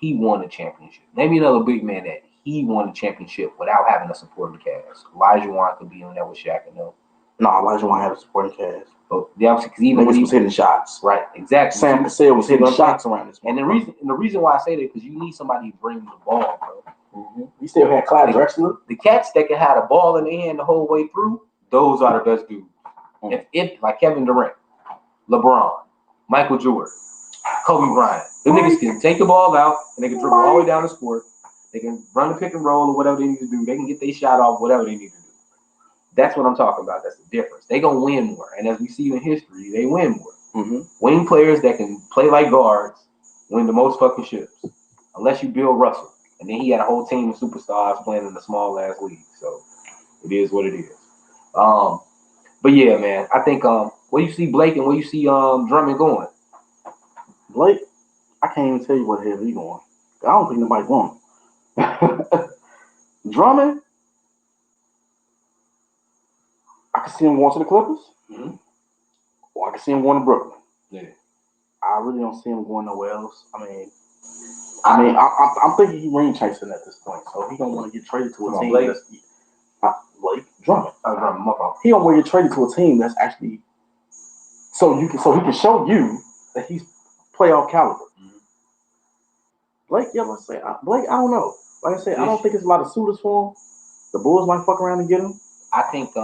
B: he won a championship. Maybe another big man that he won a championship without having a supporting cast. Elijah Wan could be on there with Shaq and them.
C: No, Elijah Wan had a supporting cast.
B: But yeah, because even when he was
C: hitting shots.
B: Right, exactly.
C: Sam Cassell was hitting shots around this.
B: And the reason why I say that because you need somebody to bring the ball, bro.
C: You still had Clyde Drexler.
B: The cats that can have the ball in their hand the whole way through, those are the best dudes. If like Kevin Durant, LeBron, Michael Jordan, Kobe Bryant, the niggas can take the ball out and they can dribble all the way down the court. They can run the pick and roll or whatever they need to do. They can get their shot off, whatever they need to do. That's what I'm talking about. That's the difference. They gonna win more, and as we see in history, they win more. Wing players that can play like guards win the most fucking ships, unless you Bill Russell, and then he had a whole team of superstars playing in the small ass league. So it is what it is. But yeah, man, I think where you see Blake and where you see Drummond going.
C: Blake, I can't even tell you what the hell he going. I don't think nobody going. Drummond. I can see him going to the Clippers, or I can see him going to Brooklyn.
B: Yeah,
C: I really don't see him going nowhere else. I'm thinking he ring chasing at this point, so he don't want to get traded to a team. Blake Drummond. He don't want to get traded to a team that's actually so he can show you that he's playoff caliber. Blake, let's say Blake. I don't know. Like I said, I don't think it's a lot of suitors for him. The Bulls might fuck around and get him.
B: I think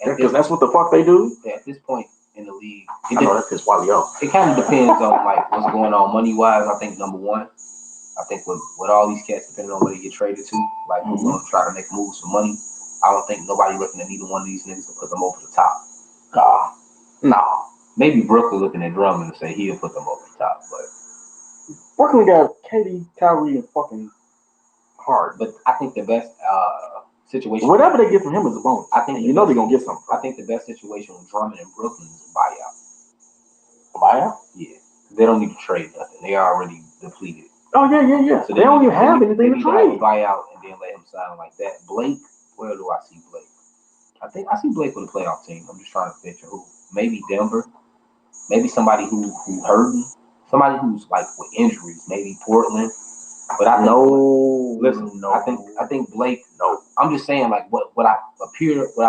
C: because that's what the fuck they do.
B: Yeah, at this point in the league,
C: I know that pissed Wally off.
B: It kind of depends on like what's going on money wise. I think number one, I think with all these cats, depending on where they get traded to, like we're going to try to make moves for money. I don't think nobody looking at neither one of these niggas to put them over the top.
C: Nah.
B: Maybe Brooklyn looking at Drummond and say he'll put them over the top, but
C: Brooklyn got KD, Kyrie, and fucking Hard.
B: But I think the best situation.
C: Whatever they get from him is a bonus.
B: I think
C: they're gonna get something.
B: I think the best situation with Drummond and Brooklyn is a buyout.
C: A buyout?
B: Yeah, they don't need to trade nothing. They are already depleted.
C: Oh yeah. So they don't even have anything to trade.
B: Have a buyout and then let him sign like that. Blake, where do I see Blake? I think I see Blake with a playoff team. I'm just trying to picture who. Maybe Denver. Maybe somebody who hurting. Somebody who's like with injuries. Maybe Portland. But I know. Listen, I think Blake.
C: No.
B: I'm just saying like what I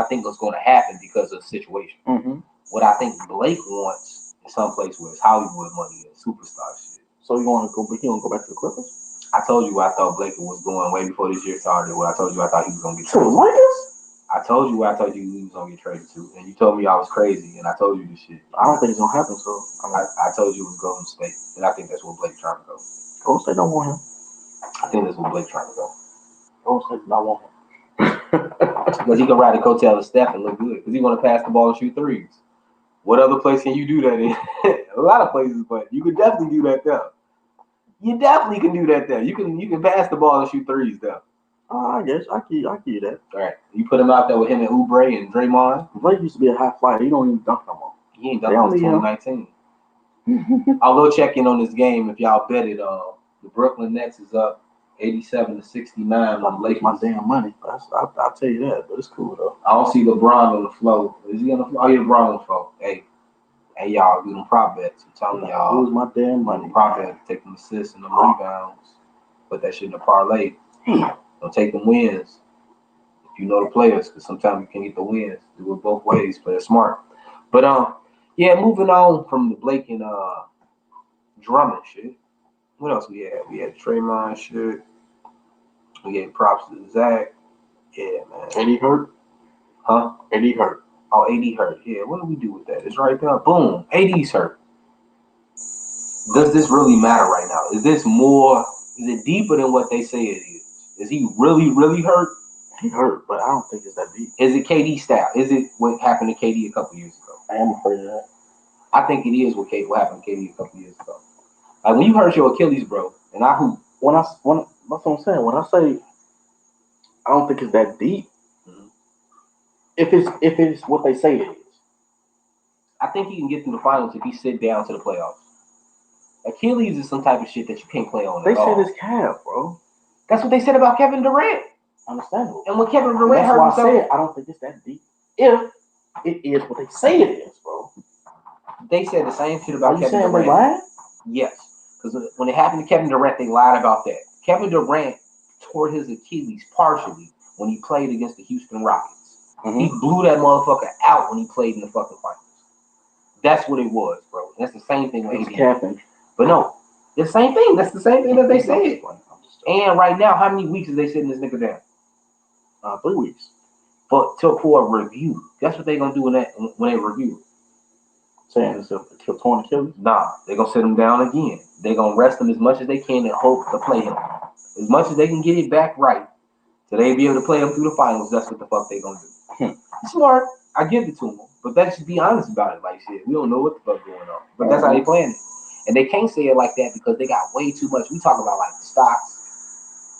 B: think was going to happen because of the situation.
C: Mm-hmm.
B: What I think Blake wants is someplace where it's Hollywood money and superstar shit.
C: So you want to go? He want to go back to the Clippers?
B: I told you where I thought Blake was going way before this year started. What I told you I thought he was going to get
C: To the
B: traded.
C: Lakers?
B: I told you where I told you he was going to get traded to, and you told me I was crazy, and I told you this shit.
C: I don't think it's gonna happen. So
B: I told you it was Golden State, and I think that's where Blake's trying to go.
C: Golden State don't want him.
B: I think that's where Blake's trying to go.
C: Golden State do not want him.
B: Because he can ride the coattail of Steph and look good. Because he want to pass the ball and shoot threes. What other place can you do that in? A lot of places, but you can definitely do that there. You definitely can do that there. You can pass the ball and shoot threes there.
C: I guess I give you that.
B: All right. You put him out there with him and Oubre and Draymond.
C: Blake used to be a high flyer. He don't even dunk no more.
B: He ain't done since 2019. I'll go check in on this game if y'all bet it. The Brooklyn Nets is up 87-69 on the Lakers.
C: My damn money. I'll tell you that, but it's cool though.
B: I don't see LeBron on the floor. Is he on the floor? Oh, yeah, LeBron on the floor. Hey, y'all, do them prop bets. I'm telling y'all.
C: Lose my damn money.
B: Prop bet, take them assists and them rebounds. Put that shit in a parlay. Don't take them wins. If you know the players, because sometimes you can get the wins. Do it both ways. Play it smart. But yeah, moving on from the Blake and Drummond shit. What else we had? We had Draymond shit. We gave props to Zach. Yeah, man.
C: AD hurt?
B: Huh?
C: AD hurt.
B: Oh, AD hurt. Yeah, what do we do with that? It's right there. Boom. AD's hurt. Does this really matter right now? Is it deeper than what they say it is? Is he really, really hurt?
C: He hurt, but I don't think it's that deep.
B: Is it KD style? Is it what happened to KD a couple years ago?
C: I am afraid of that.
B: I think it is what happened to KD a couple years ago. Like when you hurt your Achilles, bro, and I hoop.
C: That's what I'm saying. When I say I don't think it's that deep, if it's what they say it is,
B: I think he can get through the finals if he sit down to the playoffs. Achilles is some type of shit that you can't play on.
C: They said it's calf, bro.
B: That's what they said about Kevin Durant.
C: Understandable.
B: And when Kevin Durant hurt himself,
C: I said I don't think it's that deep. If it is what they say it is, bro.
B: They said the same shit about Kevin Durant.
C: Are you saying they lied?
B: Yes, because when it happened to Kevin Durant, they lied about that. Kevin Durant tore his Achilles partially when he played against the Houston Rockets. Mm-hmm. He blew that motherfucker out when he played in the fucking finals. That's what it was, bro. That's the same thing with AD. But no, it's the same thing. That's the same thing that they said. And right now, how many weeks is they sitting this nigga down?
C: 3 weeks.
B: But for a review. That's what they're gonna do when they review.
C: Saying it's a torn Achilles?
B: Nah, they're gonna sit him down again. They're gonna rest him as much as they can and hope to play him. As much as they can get it back right. So they be able to play him through the finals. That's what the fuck they gonna do. Smart. I give it to them. But let's just be honest about it. Like shit, we don't know what the fuck going on. But that's how they playing it. And they can't say it like that because they got way too much. We talk about like the stocks.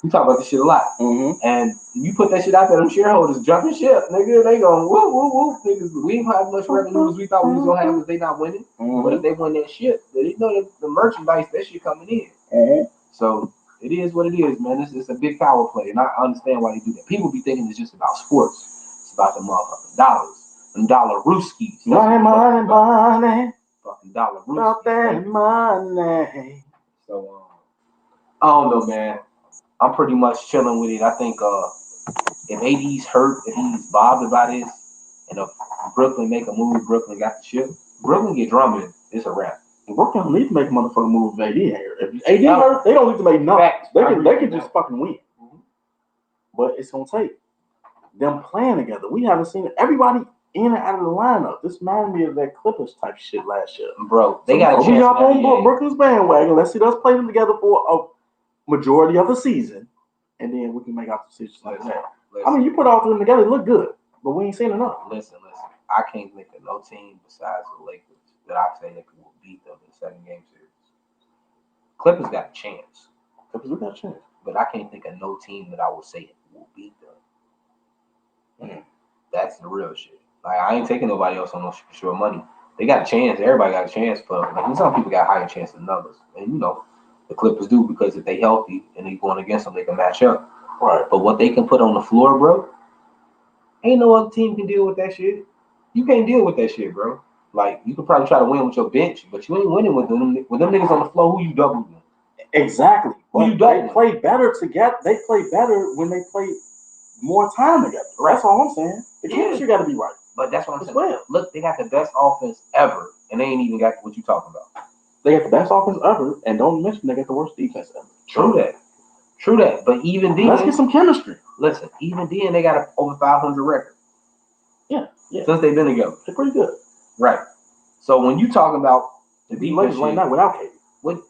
B: We talk about this shit a lot. Mm-hmm. And you put that shit out there, them shareholders jumping ship, nigga. They going, whoop, whoop, whoop. Niggas, we ain't have much revenue as we thought we was going to have because they not winning. Mm-hmm. But if they win that shit, they know that the merchandise, that shit coming in. Mm-hmm. So it is what it is, man. It's a big power play. And I understand why they do that. People be thinking it's just about sports. It's about the motherfucking dollars. Them dollar rooskies.
C: Money.
B: Fucking dollar rooskies.
C: About that money.
B: So, I don't know, man. I'm pretty much chilling with it. I think if AD's hurt, if he's bothered by this, and if Brooklyn make a move, Brooklyn got the ship. Brooklyn get Drummond, it's a wrap.
C: Brooklyn don't need to make a motherfucking move if AD here. If AD hurt, they don't need to make nothing. They can just fucking win. Mm-hmm. But it's gonna take them playing together. We haven't seen everybody in and out of the lineup. This reminded me of that Clippers type shit last year.
B: Bro, they got a chance.
C: We hop on Brooklyn's bandwagon. Let's see us play them together for a majority of the season, and then we can make our decisions like that. I mean, you put all three of them together, it look good, but we ain't seen enough.
B: Listen. I can't think of no team besides the Lakers that I say that will beat them in a 7-game series. Clippers got a chance. But I can't think of no team that I would say will beat them. Mm-hmm. That's the real shit. Like, I ain't taking nobody else on no sure money. They got a chance. Everybody got a chance, but like some people got higher chance than others. And you know, the Clippers do because if they healthy and they going against them, they can match up. Right. But what they can put on the floor, bro, ain't no other team can deal with that shit. You can't deal with that shit, bro. Like, you could probably try to win with your bench, but you ain't winning with them. With them niggas on the floor, who you doubling them?
C: Exactly.
B: Who you doubling?
C: They play better together. They play better when they play more time together.
B: Right.
C: That's all I'm saying. The chemistry got to be right.
B: But that's what I'm
C: As
B: saying.
C: well.
B: Look, they got the best offense ever, and they ain't even got what you talking about.
C: They got the best offense ever, and don't mention they got the worst defense ever.
B: True that. But even then,
C: let's get some chemistry.
B: Listen, even then, they got an over 500 record.
C: Yeah.
B: Since they've been together.
C: They're pretty good.
B: Right. So when you talk about the defense
C: right now without KD.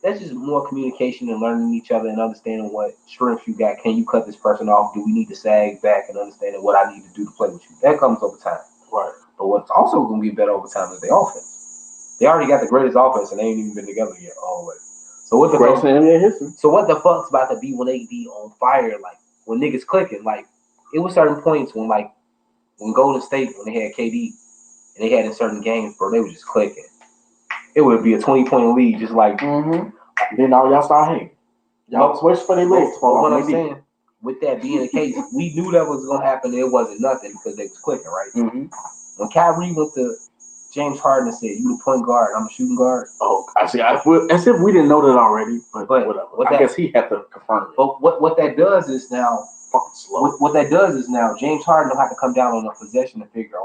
B: That's just more communication and learning each other and understanding what strengths you got. Can you cut this person off? Do we need to sag back and understanding what I need to do to play with you? That comes over time.
C: Right.
B: But what's also going to be better over time is the offense. They already got the greatest offense and they ain't even been together yet all the way. So what the
C: greatest in NBA history.
B: So what the fuck's about to be when they be on fire? Like when niggas clicking? Like it was certain points when Golden State when they had KD and they had in certain games, bro, they were just clicking. It would be a 20-point lead, just like.
C: Then all y'all start hating. Y'all switch for their legs.
B: What I'm saying, with that being the case, we knew that was gonna happen. It wasn't nothing because they was clicking, right? When Kyrie went to James Harden and said, "You the point guard, I'm a shooting guard."
C: Oh, I see. As if we didn't know that already, but whatever. I guess he had to confirm it.
B: But what that does is now
C: fucking slow.
B: What that does is now James Harden don't have to come down on a possession and figure,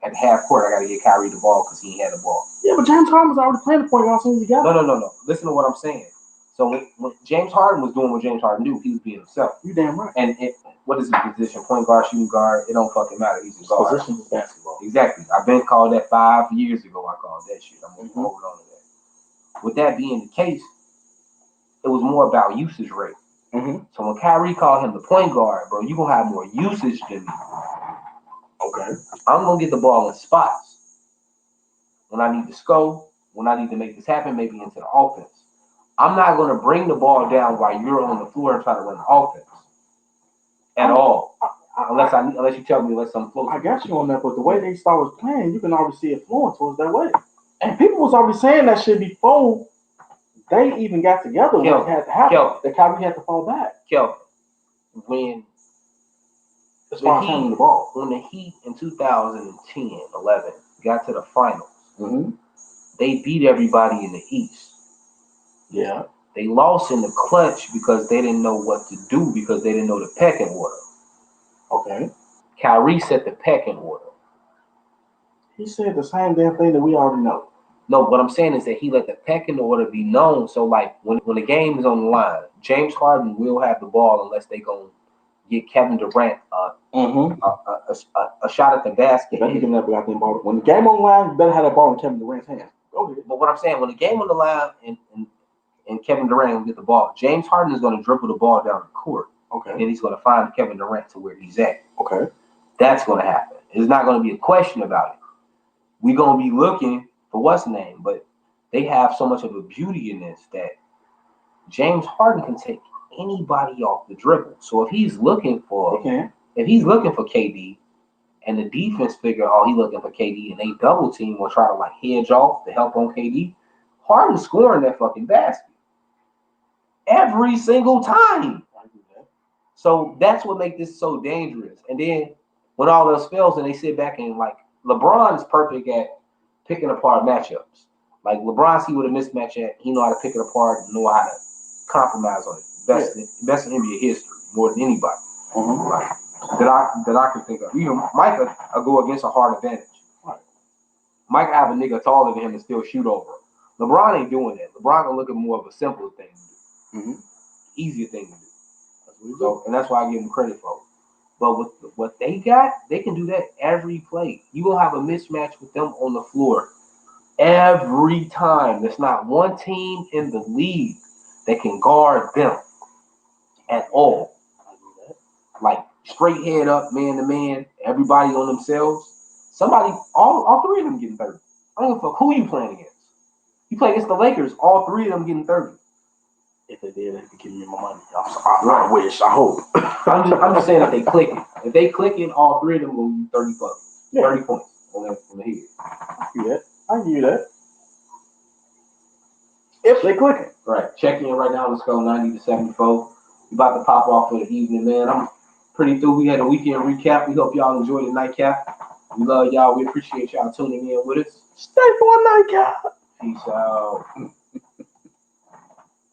B: at half court I got to get Kyrie the ball because he ain't had the ball.
C: Yeah, but James Harden was already playing the point guard as soon as he got it.
B: No. Listen to what I'm saying. So when James Harden was doing what James Harden knew, he was being himself.
C: You damn right.
B: And what is his position? Point guard, shooting guard? It don't fucking matter. He's a guard.
C: Position is basketball.
B: Exactly. I've been called that 5 years ago. I called that shit. I'm gonna hold on to that. With that being the case, it was more about usage rate. So when Kyrie called him the point guard, bro, you gonna have more usage than me.
C: Okay.
B: I'm gonna get the ball in spots when I need to score, when I need to make this happen, maybe into the offense. I'm not gonna bring the ball down while you're on the floor and try to run the offense at all, unless you tell me unless I'm close.
C: I got you on that, but the way they started playing, you can already see it flowing towards that way. And people was already saying that shit before they even got together. When it had to happen, the Kyrie had to fall back.
B: Kelvin, when
C: as far as handling the ball,
B: when the Heat in 2010, 11 got to the finals, they beat everybody in the East.
C: Yeah.
B: They lost in the clutch because they didn't know what to do because they didn't know the pecking order.
C: Okay.
B: Kyrie set the pecking order.
C: He said the same damn thing that we already know.
B: No, what I'm saying is that he let the pecking order be known. So, like, when the game is on the line, James Harden will have the ball unless they go get Kevin Durant a shot at the basket.
C: When the game on the line, you better have that ball in Kevin Durant's hands.
B: Go ahead. But what I'm saying, when the game on the line and Kevin Durant will get the ball, James Harden is going to dribble the ball down the court.
C: Okay.
B: And then he's going to find Kevin Durant to where he's at.
C: Okay.
B: That's going to happen. There's not going to be a question about it. We're going to be looking for what's the name, but they have so much of a beauty in this that James Harden can take anybody off the dribble. So if he's looking for KD and the defense figure, he's looking for KD and they double team or try to like hedge off to help on KD, Harden's scoring that fucking basket every single time. So that's what makes this so dangerous. And then when all else fails and they sit back and like LeBron is perfect at picking apart matchups. Like LeBron see what a mismatch at, he know how to pick it apart and know how to compromise on it. Best in NBA history, more than anybody. Like, that I can think of. Even Mike will go against a hard advantage. Right. Mike have a nigga taller than him and still shoot over him. LeBron ain't doing that. LeBron gonna look at more of a simpler thing to do. Easier thing to do. That's what so, and that's why I give him credit for it. But with what they got, they can do that every play. You gonna have a mismatch with them on the floor every time. There's not one team in the league that can guard them at all. Like straight head up, man to man, everybody on themselves. Somebody, all three of them getting 30. I don't give a fuck who you playing against. You play against the Lakers, all three of them getting 30.
C: If they did, they'd be giving me my money. I wish, I hope.
B: I'm just saying if they click it. If they click it, all three of them will be 30 bucks. 30 points on the head.
C: I give you that. If they click it.
B: Right. Check in right now. Let's go 90 to 74. We about to pop off for the evening, man. I'm pretty through. We had a weekend recap. We hope y'all enjoyed the nightcap. We love y'all. We appreciate y'all tuning in with us.
C: Stay for a nightcap.
B: Peace out.